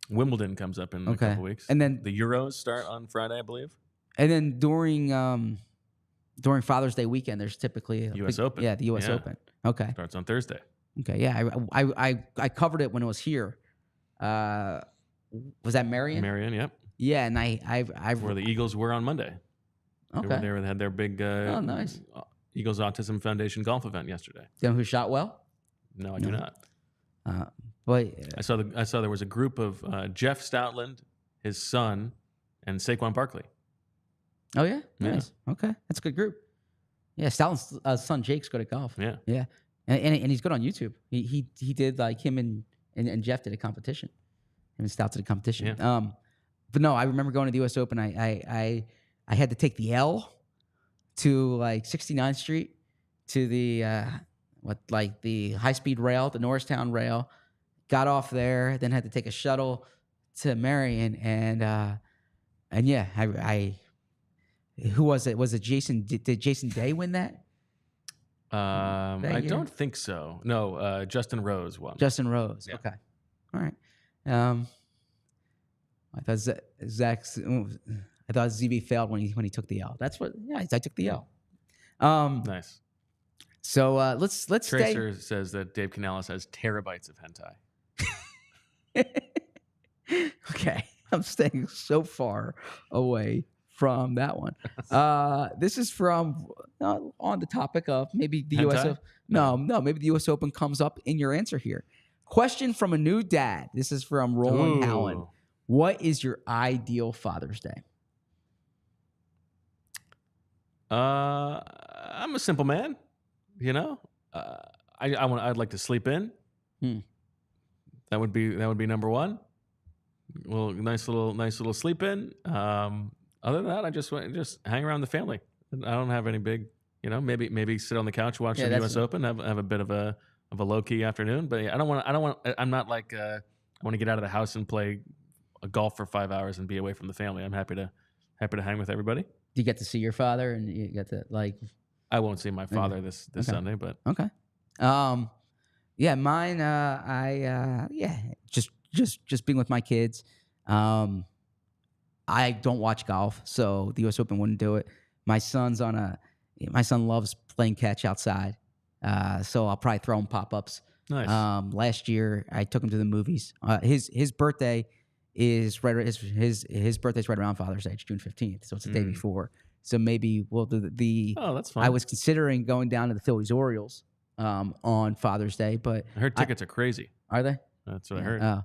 A: Wimbledon comes up in a couple weeks.
B: And then
A: the Euros start on Friday, I believe.
B: And then during Father's Day weekend, there's typically a
A: US Open.
B: Yeah, the US
A: Yeah.
B: Open. Okay.
A: Starts on Thursday.
B: Okay. Yeah, I covered it when it was here. Was that Marion?
A: Marion, yep.
B: Yeah, and I've
A: Where the Eagles were on Monday.
B: Okay.
A: They were there. They had their big
B: nice.
A: Eagles Autism Foundation golf event yesterday.
B: You know who shot well?
A: No, I do not.
B: But
A: I saw there was a group of Jeff Stoutland, his son, and Saquon Barkley.
B: Oh yeah,
A: Yeah.
B: nice. Okay, that's a good group. Yeah, Stoutland's son Jake's good at golf.
A: Yeah.
B: Yeah, and he's good on YouTube. He did like him and Jeff did a competition. Him and Stout did a competition.
A: Yeah.
B: But no, I remember going to the U.S. Open. I had to take the L to like 69th Street to the the high speed rail, the Norristown rail. Got off there, then had to take a shuttle to Marion, and yeah, I who was it? Was it Jason? Did Jason Day win that?
A: I don't think so. No, Justin Rose won.
B: Justin Rose.
A: Yeah.
B: Okay. All right. I thought I thought ZB failed when he took the L. That's what. Yeah, I took the L.
A: Nice.
B: So let's
A: Tracer says that Dave Canales has terabytes of hentai.
B: Okay, I'm staying so far away from that one. This is from on the topic of maybe the
A: Hentai?
B: US Open. No, maybe the US Open comes up in your answer here. Question from a new dad. This is from Roland Howland. What is your ideal Father's Day?
A: I'm a simple man, you know. I'd like to sleep in. That would be number one. Well, nice little sleep in. Other than that, I just hang around the family. I don't have any big, maybe sit on the couch, watch the U.S. Open, have a bit of a low key afternoon. But yeah, I don't want. I'm not like I want to get out of the house and play a golf for 5 hours and be away from the family. I'm happy to hang with everybody.
B: Do you get to see your father and you get to like?
A: I won't see my father this Sunday, but
B: okay. Yeah, mine. Just being with my kids. I don't watch golf, so the U.S. Open wouldn't do it. My son loves playing catch outside, so I'll probably throw him pop-ups.
A: Nice.
B: Last year I took him to the movies. His birthday is right. His birthday's right around Father's Day, June 15th, so it's the day before. So maybe we'll do the.
A: Oh, that's fun.
B: I was considering going down to the Phillies Orioles on Father's Day, but
A: I heard tickets are crazy.
B: Are they?
A: That's what I heard.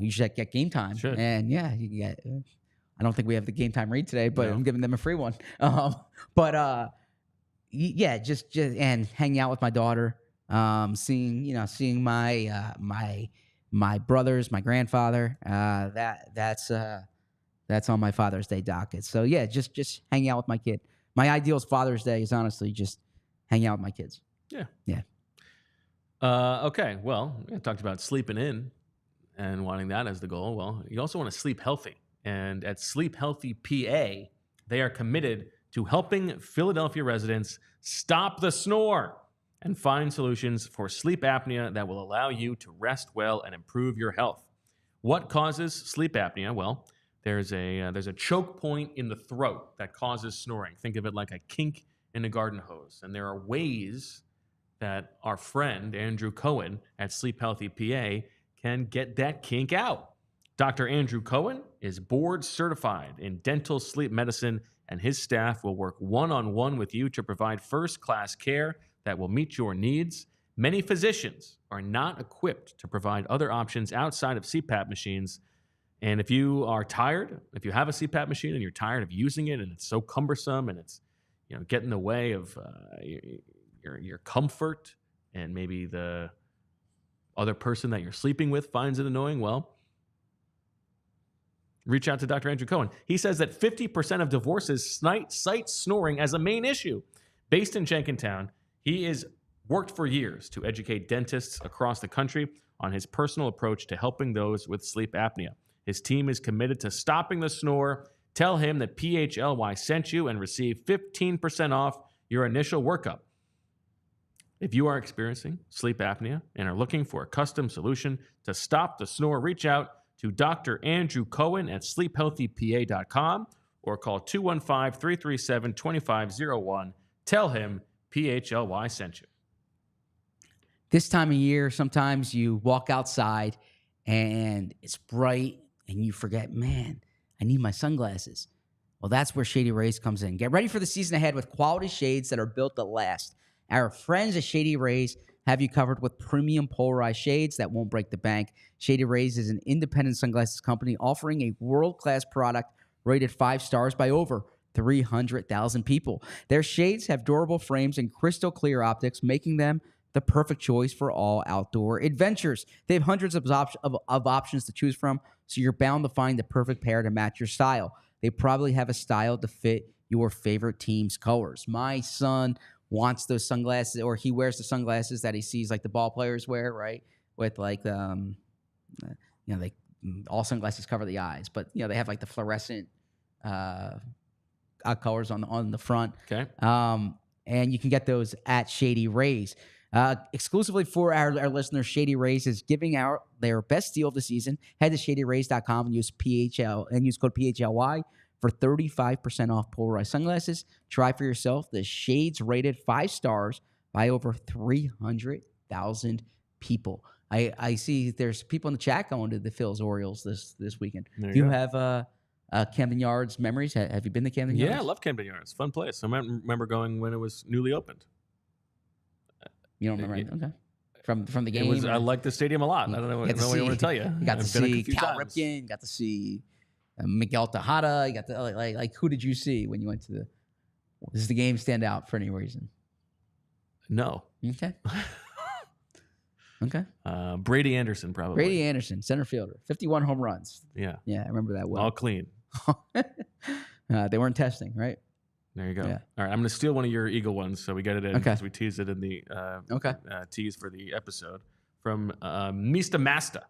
B: You should get Game Time.
A: Should.
B: And yeah, you can get. I don't think we have the Game Time read today, but I'm giving them a free one. Just and hanging out with my daughter, seeing my brothers, my grandfather. That's on my Father's Day docket. So yeah, just hanging out with my kid. My ideal Father's Day is honestly just hanging out with my kids.
A: Yeah. Okay. Well, we talked about sleeping in and wanting that as the goal. Well, you also want to sleep healthy. And at Sleep Healthy PA, they are committed to helping Philadelphia residents stop the snore and find solutions for sleep apnea that will allow you to rest well and improve your health. What causes sleep apnea? Well, there's a choke point in the throat that causes snoring. Think of it like a kink in a garden hose. And there are ways that our friend Andrew Cohen at Sleep Healthy PA can get that kink out. Dr. Andrew Cohen is board certified in dental sleep medicine, and his staff will work one-on-one with you to provide first-class care that will meet your needs. Many physicians are not equipped to provide other options outside of CPAP machines. And if you are tired, if you have a CPAP machine and you're tired of using it and it's so cumbersome and it's get in the way of your comfort, and maybe the other person that you're sleeping with finds it annoying, well, reach out to Dr. Andrew Cohen. He says that 50% of divorces cite snoring as a main issue. Based in Jenkintown, he has worked for years to educate dentists across the country on his personal approach to helping those with sleep apnea. His team is committed to stopping the snore. Tell him that PHLY sent you and receive 15% off your initial workup. If you are experiencing sleep apnea and are looking for a custom solution to stop the snore, reach out to Dr. Andrew Cohen at sleephealthypa.com or call 215-337-2501. Tell him PHLY sent you.
B: This time of year, sometimes you walk outside and it's bright and you forget, man, I need my sunglasses. Well, that's where Shady Rays comes in. Get ready for the season ahead with quality shades that are built to last. Our friends at Shady Rays have you covered with premium polarized shades that won't break the bank. Shady Rays is an independent sunglasses company offering a world-class product rated 5 stars by over 300,000 people. Their shades have durable frames and crystal clear optics, making them the perfect choice for all outdoor adventures. They have hundreds of options to choose from, so you're bound to find the perfect pair to match your style. They probably have a style to fit your favorite team's colors. My son wants those sunglasses, or he wears the sunglasses that he sees like the ball players wear, right? With like, like all sunglasses cover the eyes, but they have like the fluorescent colors on the front.
A: Okay.
B: And you can get those at Shady Rays. Exclusively for our listeners, Shady Rays is giving out their best deal of the season. Head to shadyrays.com and use code PHLY for 35% off polarized sunglasses. Try for yourself. The shades rated 5 stars by over 300,000 people. I see there's people in the chat going to the Phil's Orioles this weekend. Do you have Camden Yards memories? Have you been to Camden Yards?
A: Yeah, I love Camden Yards. Fun place. I remember going when it was newly opened.
B: You don't remember? Okay. From the game?
A: I like the stadium a lot. I don't know what I want to tell you.
B: You got to see Cal Ripken. You got to see Miguel Tejada. You got to like who did you see when you went to the? Does the game stand out for any reason?
A: No.
B: Okay. Okay.
A: Brady Anderson, probably.
B: Brady Anderson, center fielder, 51 home runs.
A: Yeah.
B: Yeah, I remember that well.
A: All clean.
B: They weren't testing, right?
A: There you go.
B: Yeah.
A: All right, I'm going to steal one of your Eagle ones, so we get it in
B: Okay.
A: because we teased it in the tease for the episode. From Mista Masta.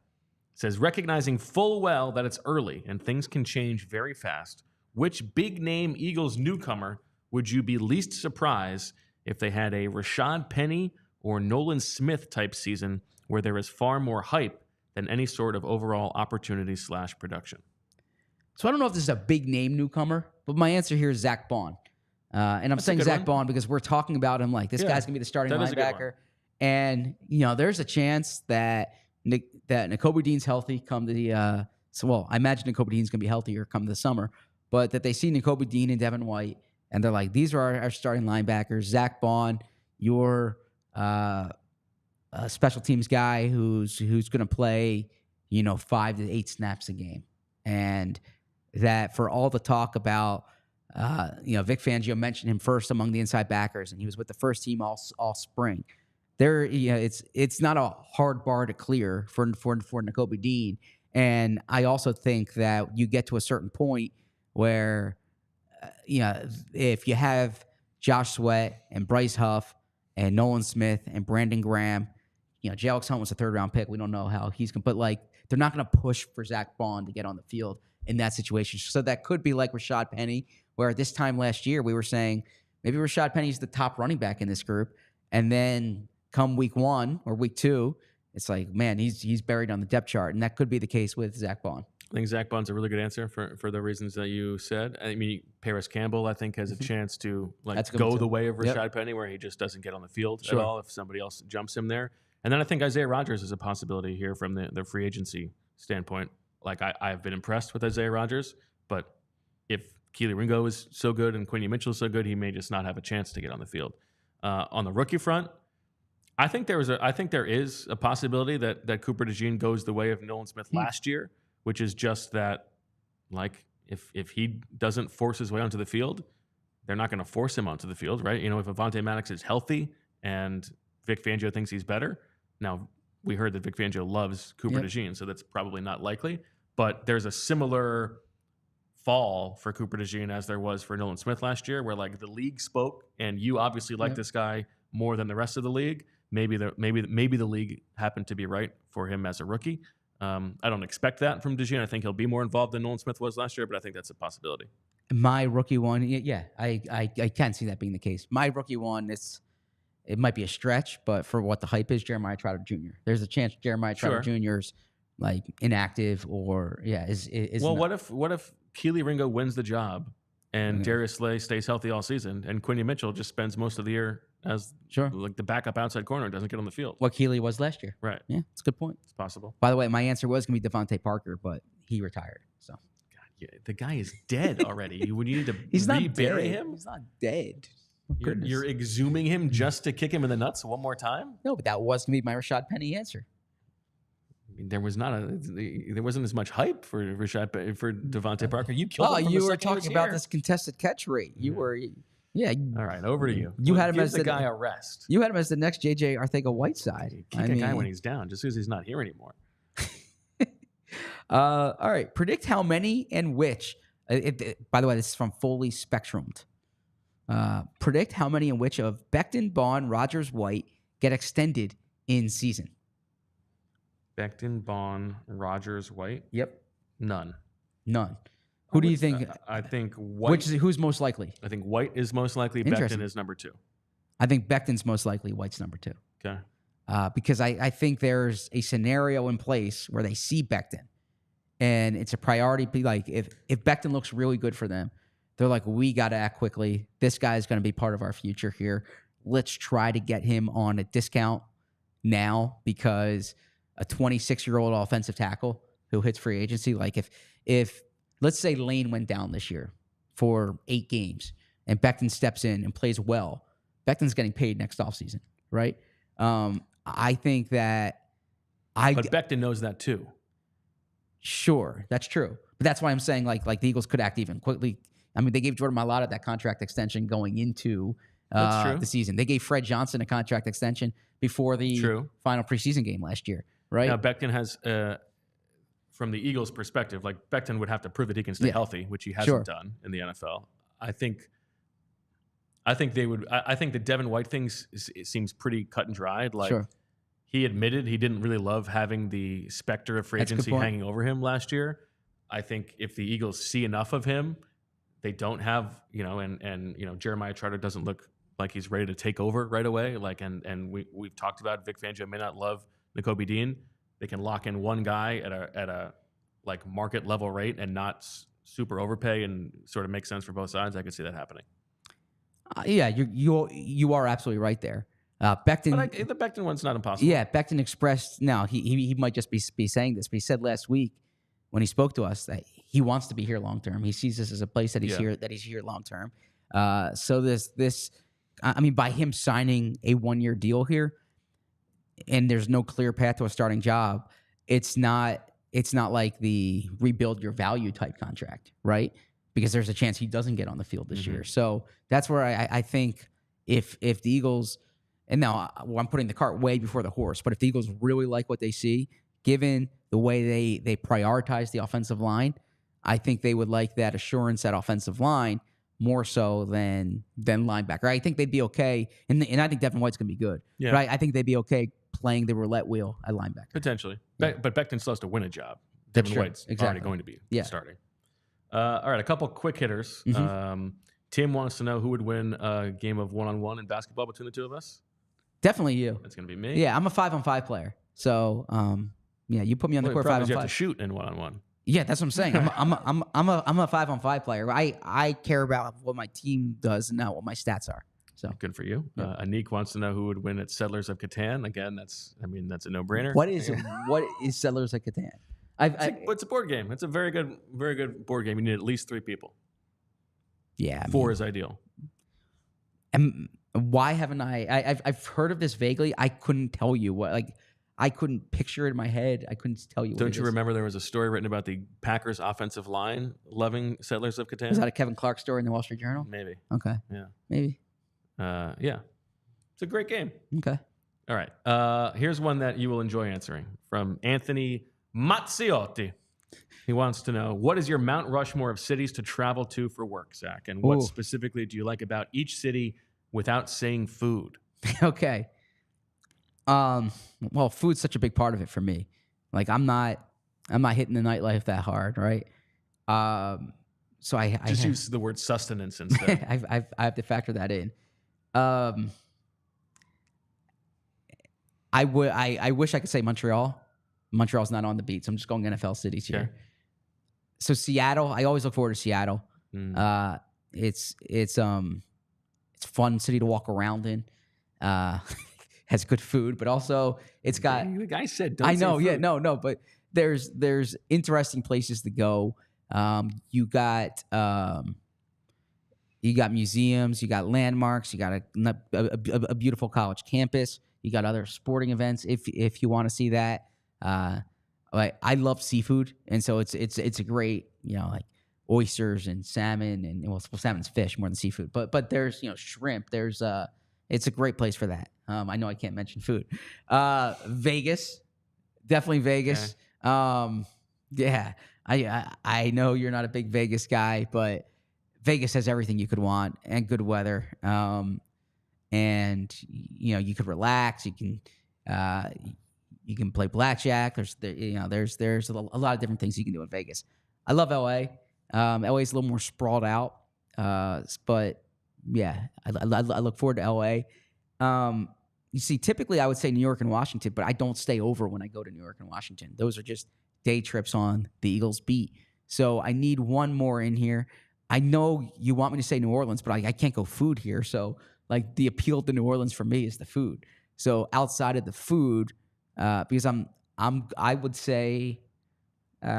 A: Says, recognizing full well that it's early and things can change very fast, which big-name Eagles newcomer would you be least surprised if they had a Rashaad Penny or Nolan Smith type season where there is far more hype than any sort of overall opportunity / production?
B: So I don't know if this is a big name newcomer, but my answer here is Zach Bond. And I'm saying Zach Bond because we're talking about him like this guy's going to be the starting linebacker. And, there's a chance that Nakobe Dean's healthy come the I imagine Nakobe Dean's going to be healthier come the summer, but that they see Nakobe Dean and Devin White, and they're like, these are our starting linebackers. Zach Bond, your special teams guy who's going to play, 5 to 8 snaps a game. And that for all the talk about, Vic Fangio mentioned him first among the inside backers, and he was with the first team all spring. It's not a hard bar to clear for Nakobe Dean. And I also think that you get to a certain point where, if you have Josh Sweat and Bryce Huff and Nolan Smith and Brandon Graham, J.Alex Hunt was a 3rd-round pick. We don't know how he's going to, but they're not going to push for Zach Bond to get on the field in that situation. So that could be like Rashaad Penny, where at this time last year we were saying maybe Rashaad Penny's the top running back in this group, and then come week 1 or week 2, it's like, man, he's buried on the depth chart, and that could be the case with Zach Bond.
A: I think Zach Bond's a really good answer for the reasons that you said. I mean, Paris Campbell, I think, has a chance to go the way of Rashaad Penny, where he just doesn't get on the field at all if somebody else jumps him there. And then I think Isaiah Rodgers is a possibility here from the free agency standpoint. I've been impressed with Isaiah Rodgers, but if Keely Ringo is so good and Quincy Mitchell is so good, he may just not have a chance to get on the field. On the rookie front, I think there is a possibility that Cooper DeJean goes the way of Nolan Smith last year, which is just that, if he doesn't force his way onto the field, they're not going to force him onto the field, right? If Avonte Maddox is healthy and Vic Fangio thinks he's better. Now, we heard that Vic Fangio loves Cooper DeJean, so that's probably not likely. But there's a similar fall for Cooper DeJean as there was for Nolan Smith last year, where the league spoke, and you obviously like this guy more than the rest of the league. Maybe the league happened to be right for him as a rookie. I don't expect that from DeJean. I think he'll be more involved than Nolan Smith was last year, but I think that's a possibility.
B: My rookie one, I can see that being the case. My rookie one, it might be a stretch, but for what the hype is, Jeremiah Trotter Jr. There's a chance Jeremiah Trotter Jr.'s inactive or is
A: well. What if Keely Ringo wins the job and Darius Slay stays healthy all season, and Quincy Mitchell just spends most of the year as the backup outside corner and doesn't get on the field?
B: What Keely was last year.
A: Right.
B: Yeah, it's a good point.
A: It's possible.
B: By the way, my answer was going to be Devontae Parker, but he retired. So
A: the guy is dead already. We need to
B: He's
A: rebury him?
B: He's not dead.
A: You're exhuming him just to kick him in the nuts one more time?
B: No, but that was going to be my Rashaad Penny answer.
A: I mean, there wasn't as much hype for Devontae Parker. You killed him.
B: You were talking about this contested catch rate. You were,
A: All right, over to you.
B: You had him as
A: the guy a rest.
B: You had him as the next JJ Arcega-Whiteside.
A: Kick a guy when he's down, just because he's not here anymore.
B: All right, predict how many and which. By the way, this is from Foley Spectrumed. Predict how many and which of Becton, Bond, Rodgers, White get extended in season.
A: Becton, Bond, Rodgers, White?
B: Yep.
A: None.
B: Who do you think?
A: I think White.
B: Who's most likely?
A: I think White is most likely. Becton is number 2.
B: I think Becton's most likely. White's number 2.
A: Okay.
B: Because I think there's a scenario in place where they see Becton, and it's a priority. If Becton looks really good for them, they're like, we got to act quickly. This guy is going to be part of our future here. Let's try to get him on a discount now, because a 26-year-old offensive tackle who hits free agency, if let's say Lane went down this year for 8 games and Becton steps in and plays well, Becton's getting paid next offseason, right? I think that
A: But Becton knows that too.
B: Sure, that's true. But that's why I'm saying the Eagles could act even quickly. I mean, they gave Jordan Mailata that contract extension going into
A: That's true.
B: the season. They gave Fred Johnson a contract extension before the final preseason game last year, right?
A: Now, Becton has, from the Eagles' perspective, like Becton would have to prove that he can stay healthy, which he hasn't done in the NFL. I think they would. I think the Devin White thing seems pretty cut and dried. Like he admitted he didn't really love having the specter of free agency hanging over him last year. I think if the Eagles see enough of him, they don't have, and Jeremiah Trotter doesn't look like he's ready to take over right away. Like, and we've talked about Vic Fangio may not love Nakobe Dean. They can lock in one guy at a like market level rate and not super overpay and sort of make sense for both sides. I could see that happening.
B: Yeah, you are absolutely right there. Becton,
A: but the Becton one's not impossible.
B: Yeah, Becton expressed. Now he might just be saying this, but he said last week when he spoke to us that he wants to be here long term. He sees this as a place that he's here long term. So this, I mean, by him signing a 1-year deal here, and there's no clear path to a starting job, it's not like the rebuild your value type contract, right? Because there's a chance he doesn't get on the field this year. So that's where I think if the Eagles, and now I'm putting the cart way before the horse, but if the Eagles really like what they see, given the way they prioritize the offensive line, I think they would like that assurance at offensive line more so than linebacker. I think they'd be okay, and I think Devin White's going to be good.
A: Yeah.
B: But I think they'd be okay playing the roulette wheel at linebacker.
A: Potentially. Yeah. But Becton still has to win a job. Devin White's already going to be starting. All right, a couple quick hitters. Tim wants to know who would win a game of one-on-one in basketball between the two of us.
B: Definitely you.
A: That's going to be me.
B: Yeah, I'm a 5-on-5 player. So, you put me on the court 5-on-5.
A: You have to shoot in one-on-one.
B: Yeah, that's what I'm saying. I'm a 5-on-5 player. I care about what my team does and not what my stats are. So
A: good for you. Yeah. Anik wants to know who would win at Settlers of Catan. Again, that's a no-brainer.
B: What is Settlers of Catan?
A: It's a board game. It's a very good board game. You need at least 3 people.
B: Yeah,
A: 4 is ideal.
B: And why haven't I've heard of this vaguely. I couldn't tell you what. Like, I couldn't picture it in my head. I couldn't tell you.
A: Don't you remember there was a story written about the Packers offensive line loving Settlers of Catan?
B: Was that a Kevin Clark story in the Wall Street Journal?
A: Maybe.
B: Okay.
A: Yeah.
B: Maybe.
A: Yeah. It's a great game.
B: Okay.
A: All right. Here's one that you will enjoy answering from Anthony Mazziotti. He wants to know, what is your Mount Rushmore of cities to travel to for work, Zach? And what specifically do you like about each city without saying food?
B: Okay. Well, food's such a big part of it for me. Like, I'm not hitting the nightlife that hard, right? So I
A: just use the word sustenance instead.
B: I have to factor that in. I wish I could say Montreal. Montreal's not on the beat, so I'm just going NFL cities here. So Seattle, I always look forward to Seattle. It's fun city to walk around in. Has good food, but also it's got.
A: The guy said,
B: "Don't." I know, yeah, no, but there's interesting places to go. You got museums, you got landmarks, you got a beautiful college campus. You got other sporting events if you want to see that. I love seafood, and so it's a great, like oysters and salmon and salmon's fish more than seafood, but there's shrimp. There's it's a great place for that. I know I can't mention food. Vegas, definitely Vegas. Okay. Yeah, I know you're not a big Vegas guy, but Vegas has everything you could want and good weather. And you could relax. You can play blackjack. There's a lot of different things you can do in Vegas. I love LA. LA is a little more sprawled out, but yeah, I look forward to LA. You see, typically I would say New York and Washington, but I don't stay over when I go to New York and Washington. Those are just day trips on the Eagles beat. So I need one more in here. I know you want me to say New Orleans, but I can't go food here. So like the appeal to New Orleans for me is the food. So outside of the food, because I would say, you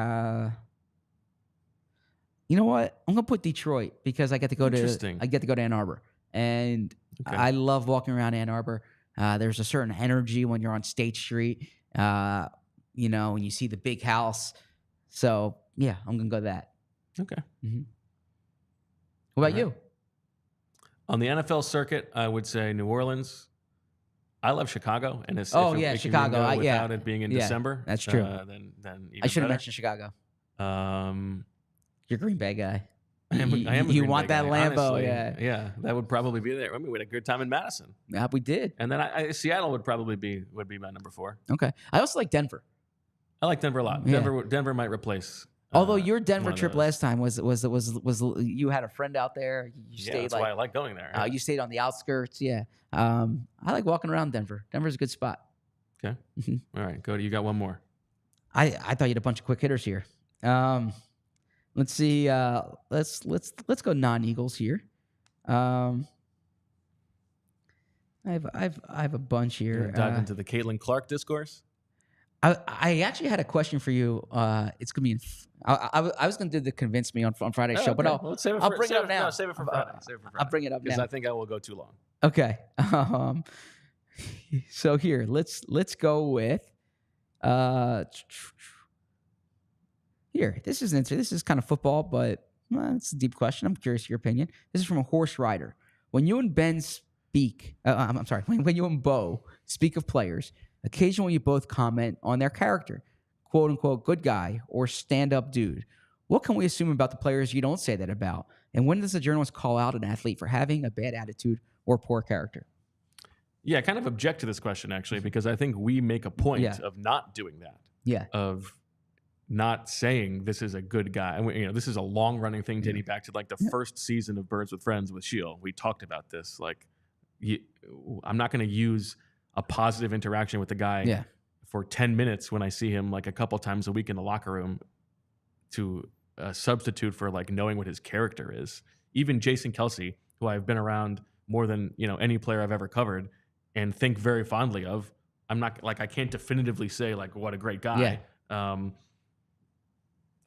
B: know what? I'm gonna put Detroit because I get to go to Ann Arbor, and I love walking around Ann Arbor. There's a certain energy when you're on State Street, when you see the big house. So yeah, I'm gonna go that.
A: Okay.
B: Mm-hmm. What about you?
A: On the NFL circuit, I would say New Orleans. I love Chicago, and if
B: Oh,
A: it,
B: yeah,
A: it can
B: Chicago.
A: go without it being in
B: Yeah,
A: December,
B: that's true.
A: Then even
B: I should have
A: better.
B: mentioned Chicago.
A: Um,
B: You're Green Bay guy.
A: I am a
B: You
A: Green
B: want
A: Bay
B: that
A: guy,
B: Lambeau,
A: honestly.
B: yeah.
A: That would probably be there. I mean, we had a good time in Madison,
B: Yeah, we did.
A: and then Seattle would probably be my number 4.
B: Okay. I also like Denver.
A: I like Denver a lot.
B: Yeah.
A: Denver might replace.
B: Although your Denver
A: one of
B: trip
A: those.
B: last time was you had a friend out there. You stayed
A: That's why I like going there.
B: you stayed on the outskirts. Yeah. I like walking around Denver. Denver's a good spot.
A: Okay. All right, go. You got one more.
B: I thought you had a bunch of quick hitters here. Let's see. Let's go non-Eagles here. I have a bunch here.
A: Dive into the Caitlin Clark discourse.
B: I actually had a question for you. It's gonna be. I was gonna do the convince me on Friday's show, but
A: let's save it.
B: I'll bring it up now.
A: No, save it for Friday.
B: I'll bring it up
A: because
B: now.
A: I think I will go too long.
B: Okay. So here, let's go with. Here, this is kind of football, but it's a deep question. I'm curious your opinion. This is from a horse rider. When you and Ben speak, I'm sorry, when you and Bo speak of players, occasionally you both comment on their character, quote unquote, good guy or stand up dude. What can we assume about the players you don't say that about? And when does a journalist call out an athlete for having a bad attitude or poor character?
A: Yeah, I kind of object to this question actually because I think we make a point of not doing that.
B: Yeah.
A: Of not saying this is a good guy. And this is a long running thing dating back to like the first season of Birds with Friends with Shield. We talked about this. Like, I'm not going to use a positive interaction with the guy for 10 minutes when I see him like a couple times a week in the locker room to substitute for like knowing what his character is. Even Jason Kelsey, who I've been around more than any player I've ever covered and think very fondly of. I'm not like I can't definitively say like what a great guy.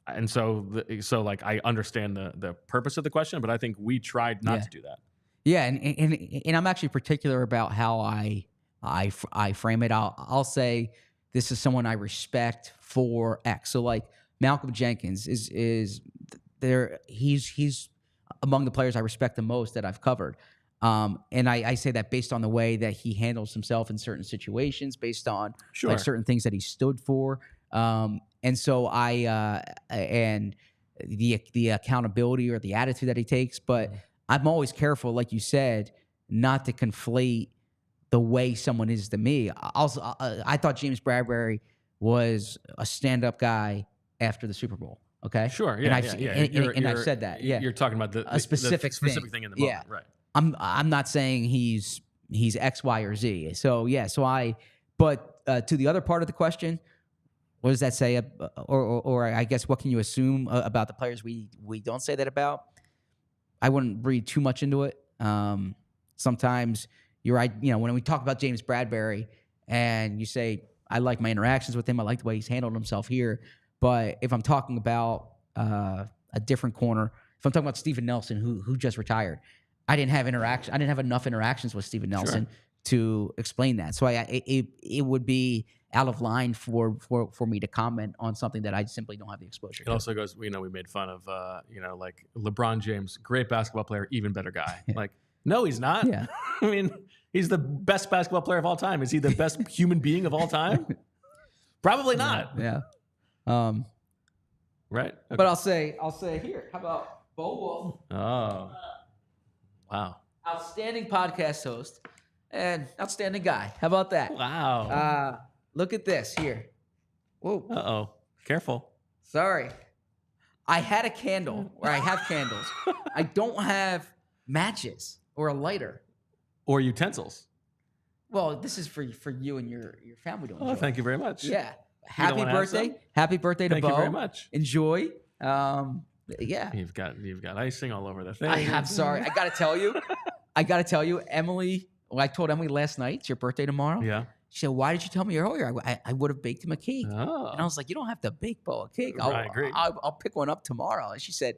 A: And so like I understand the purpose of the question, but I think we tried not to do that.
B: Yeah, and I'm actually particular about how I frame it. I'll say this is someone I respect for X. So like Malcolm Jenkins is there. He's among the players I respect the most that I've covered. And I say that based on the way that he handles himself in certain situations, based on like certain things that he stood for. And so and the accountability or the attitude that he takes, but I'm always careful, like you said, not to conflate the way someone is to me. I thought James Bradbury was a stand-up guy after the Super Bowl. Okay,
A: sure, yeah,
B: and I've said that. Yeah,
A: you're talking about
B: a specific
A: thing in the moment, right?
B: I'm not saying he's X, Y, or Z. So but to the other part of the question, what does that say? Or I guess what can you assume about the players we don't say that about? I wouldn't read too much into it. Sometimes you're right. When we talk about James Bradbury and you say, I like my interactions with him. I like the way he's handled himself here. But if I'm talking about a different corner, if I'm talking about Steven Nelson, who just retired, I didn't have enough interactions with Steven Nelson to explain that. So it would be out of line for me to comment on something that I simply don't have the exposure to.
A: It also goes, we made fun of, like LeBron James, great basketball player, even better guy. Like, no, he's not.
B: Yeah.
A: I mean, he's the best basketball player of all time. Is he the best human being of all time? Probably not.
B: Yeah.
A: Right. Okay.
B: But I'll say here. How about Bo Wulf?
A: Oh. Wow.
B: Outstanding podcast host and outstanding guy. How about that?
A: Wow.
B: Look at this here. Whoa.
A: Uh-oh. Careful.
B: Sorry. I had a candle, or I have candles. I don't have matches or a lighter.
A: Or utensils.
B: Well, this is for you and your family to enjoy.
A: Oh, thank you very much.
B: Yeah. Happy birthday. Happy birthday to Bo.
A: Thank you very much.
B: Enjoy.
A: Yeah. You've got icing all over the thing.
B: I'm sorry. I got to tell you, Emily, I told Emily last night, it's your birthday tomorrow.
A: Yeah.
B: She said, why did you tell me earlier? I would have baked him a cake.
A: Oh.
B: And I was like, you don't have to bake Bo a cake.
A: I agree.
B: I'll pick one up tomorrow. And she said,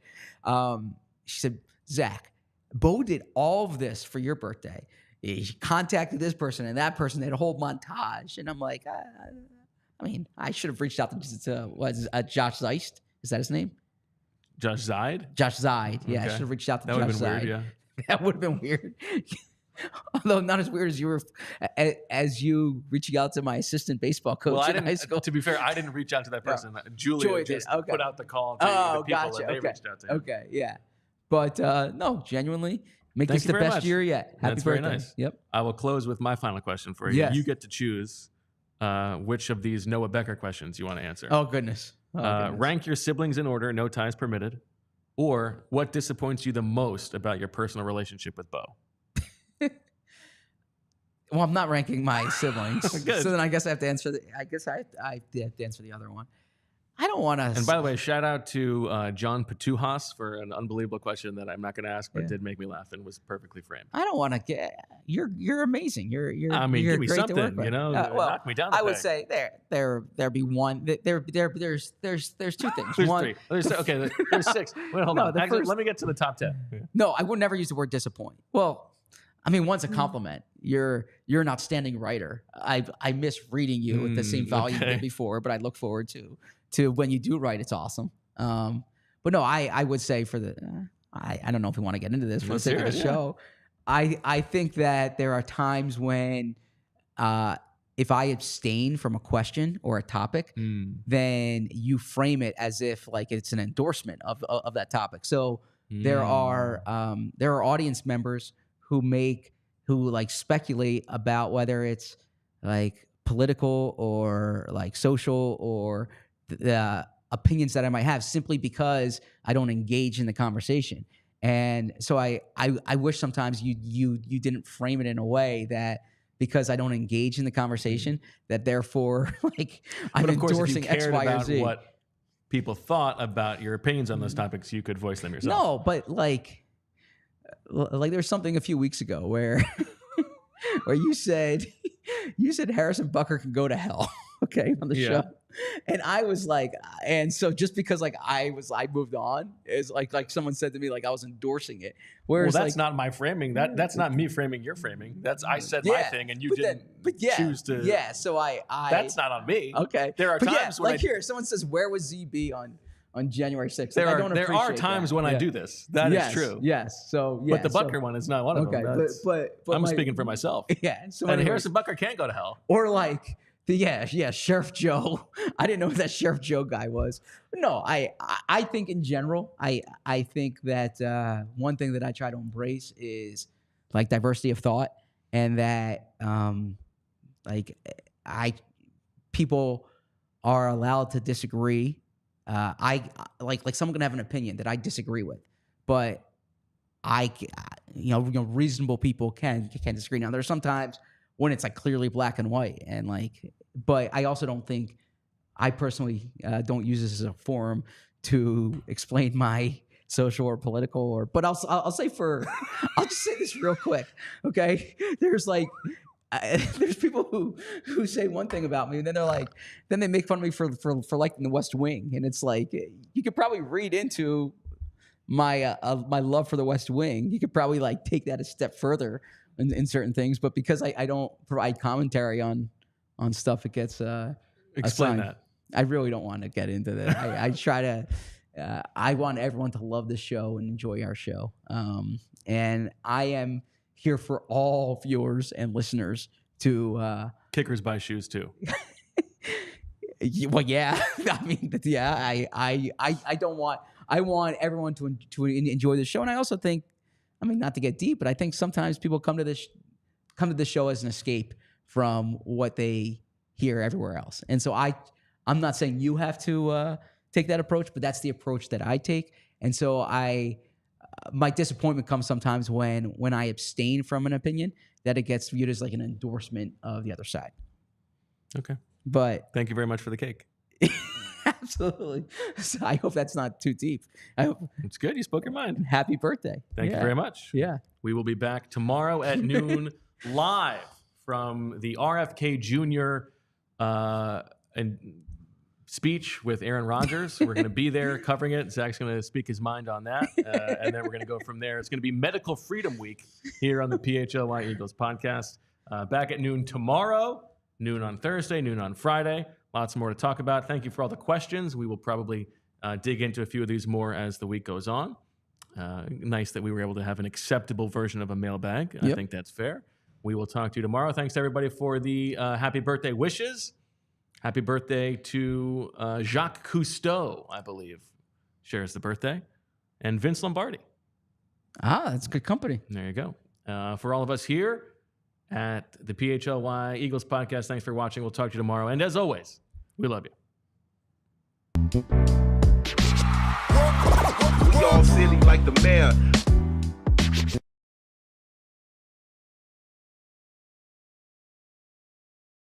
B: Zach, Bo did all of this for your birthday. He contacted this person and that person. They had a whole montage. And I'm like, I should have reached out to Josh Zeist. Is that his name?
A: Josh Zide?
B: Josh Zide. Yeah,
A: Okay.
B: I should have reached out to
A: That would
B: Josh
A: have been
B: Zide.
A: weird, yeah.
B: That would have been weird. Although not as weird as you were, as you reaching out to my assistant baseball coach
A: Well, I
B: in
A: didn't.
B: high school.
A: To be fair, I didn't reach out to that person. Julia
B: Joy did.
A: just
B: Okay.
A: put out the call to the people,
B: Gotcha.
A: and they
B: Okay.
A: reached out to him.
B: Okay, yeah. But no, genuinely, make
A: Thank
B: this
A: you
B: the
A: very
B: best
A: much.
B: year yet. Happy
A: That's
B: birthday.
A: very nice.
B: Yep.
A: I will close with my final question for you.
B: Yes.
A: You get to choose which of these Noah Becker questions you want to answer.
B: Oh, goodness.
A: Rank your siblings in order, no ties permitted. Or what disappoints you the most about your personal relationship with Bo?
B: Well, I'm not ranking my siblings.
A: Good.
B: So then I guess I have to answer I have to answer the other one. I don't want to.
A: And by the way, shout out to John Patujas for an unbelievable question that I'm not going to ask, but did make me laugh and was perfectly framed.
B: I don't want to get. You're amazing. You're.
A: I mean,
B: you're
A: give me
B: great
A: something.
B: to work with. Well,
A: knock me down. The
B: I would
A: peg.
B: say there'd be one. There's two things.
A: There's
B: one,
A: three. There's six. Wait, hold on. Actually, let me get to the top 10. Yeah.
B: No, I would never use the word disappoint. Well, I mean, one's a compliment. You're an outstanding writer. I miss reading you with the same volume you did before, but I look forward to when you do write. It's awesome. But no, I would say for the I don't know if we want to get into this for the sake of the show. I think that there are times when if I abstain from a question or a topic, then you frame it as if like it's an endorsement of that topic. So there are audience members who like speculate about whether it's like political or like social or the opinions that I might have simply because I don't engage in the conversation. And so I wish sometimes you didn't frame it in a way that because I don't engage in the conversation that therefore like I'm endorsing X, Y, or Z.
A: What people thought about your opinions on those topics, you could voice them yourself.
B: No, but like there's something a few weeks ago where you said Harrison Bucker can go to hell, okay, on the show. And I was like, and so just because like I moved on is like someone said to me like I was endorsing it. Whereas
A: that's not my framing. That's not me framing your framing. That's I said my thing and you didn't choose to.
B: Yeah, so I
A: that's not on me.
B: Okay.
A: There are times when
B: here someone says where was ZB on January 6th?
A: There
B: like,
A: are times when I do this. That is true.
B: Yes. So
A: but the Bucker one is not one of them.
B: Okay, but
A: I'm speaking for myself.
B: Yeah. So
A: and Harrison Bucker can't go to hell.
B: Or like Sheriff Joe. I didn't know who that Sheriff Joe guy was. No, I think in general, I think that one thing that I try to embrace is like diversity of thought, and that people are allowed to disagree. Like someone can have an opinion that I disagree with, but reasonable people can disagree. Now there's sometimes when it's like clearly black and white, and like, but I also don't think I personally don't use this as a forum to explain my social or political or. But I'll say I'll just say this real quick, okay? There's like. There's people who say one thing about me, and then they make fun of me for liking The West Wing, and it's like you could probably read into my love for The West Wing. You could probably like take that a step further in certain things, but because I don't provide commentary on stuff, it gets
A: explain that.
B: I really don't want to get into that. I try to. I want everyone to love this show and enjoy our show, and I am here for all viewers and listeners to
A: kickers buy shoes too.
B: Well, yeah. I mean, yeah. I don't want. I want everyone to enjoy the show, and I also think, I mean, not to get deep, but I think sometimes people come to this show as an escape from what they hear everywhere else. And so I'm not saying you have to take that approach, but that's the approach that I take. And so my disappointment comes sometimes when I abstain from an opinion, that it gets viewed as like an endorsement of the other side.
A: Okay.
B: But
A: thank you very much for the cake.
B: Absolutely. So I hope that's not too deep. I hope
A: it's good. You spoke your mind.
B: Happy birthday.
A: Thank you very much.
B: Yeah.
A: We will be back tomorrow at noon live from the RFK Jr. And speech with Aaron Rodgers. We're going to be there covering it. Zach's going to speak his mind on that. And then we're going to go from there. It's going to be Medical Freedom Week here on the PHLY Eagles podcast. Back at noon tomorrow, noon on Thursday, noon on Friday. Lots more to talk about. Thank you for all the questions. We will probably dig into a few of these more as the week goes on. Nice that we were able to have an acceptable version of a mailbag. I
B: Yep.
A: think that's fair. We will talk to you tomorrow. Thanks to everybody for the happy birthday wishes. Happy birthday to Jacques Cousteau, I believe, shares the birthday, and Vince Lombardi.
B: That's good company.
A: There you go. For all of us here at the PHLY Eagles podcast, thanks for watching. We'll talk to you tomorrow. And as always, we love you.
C: We all silly like the mayor.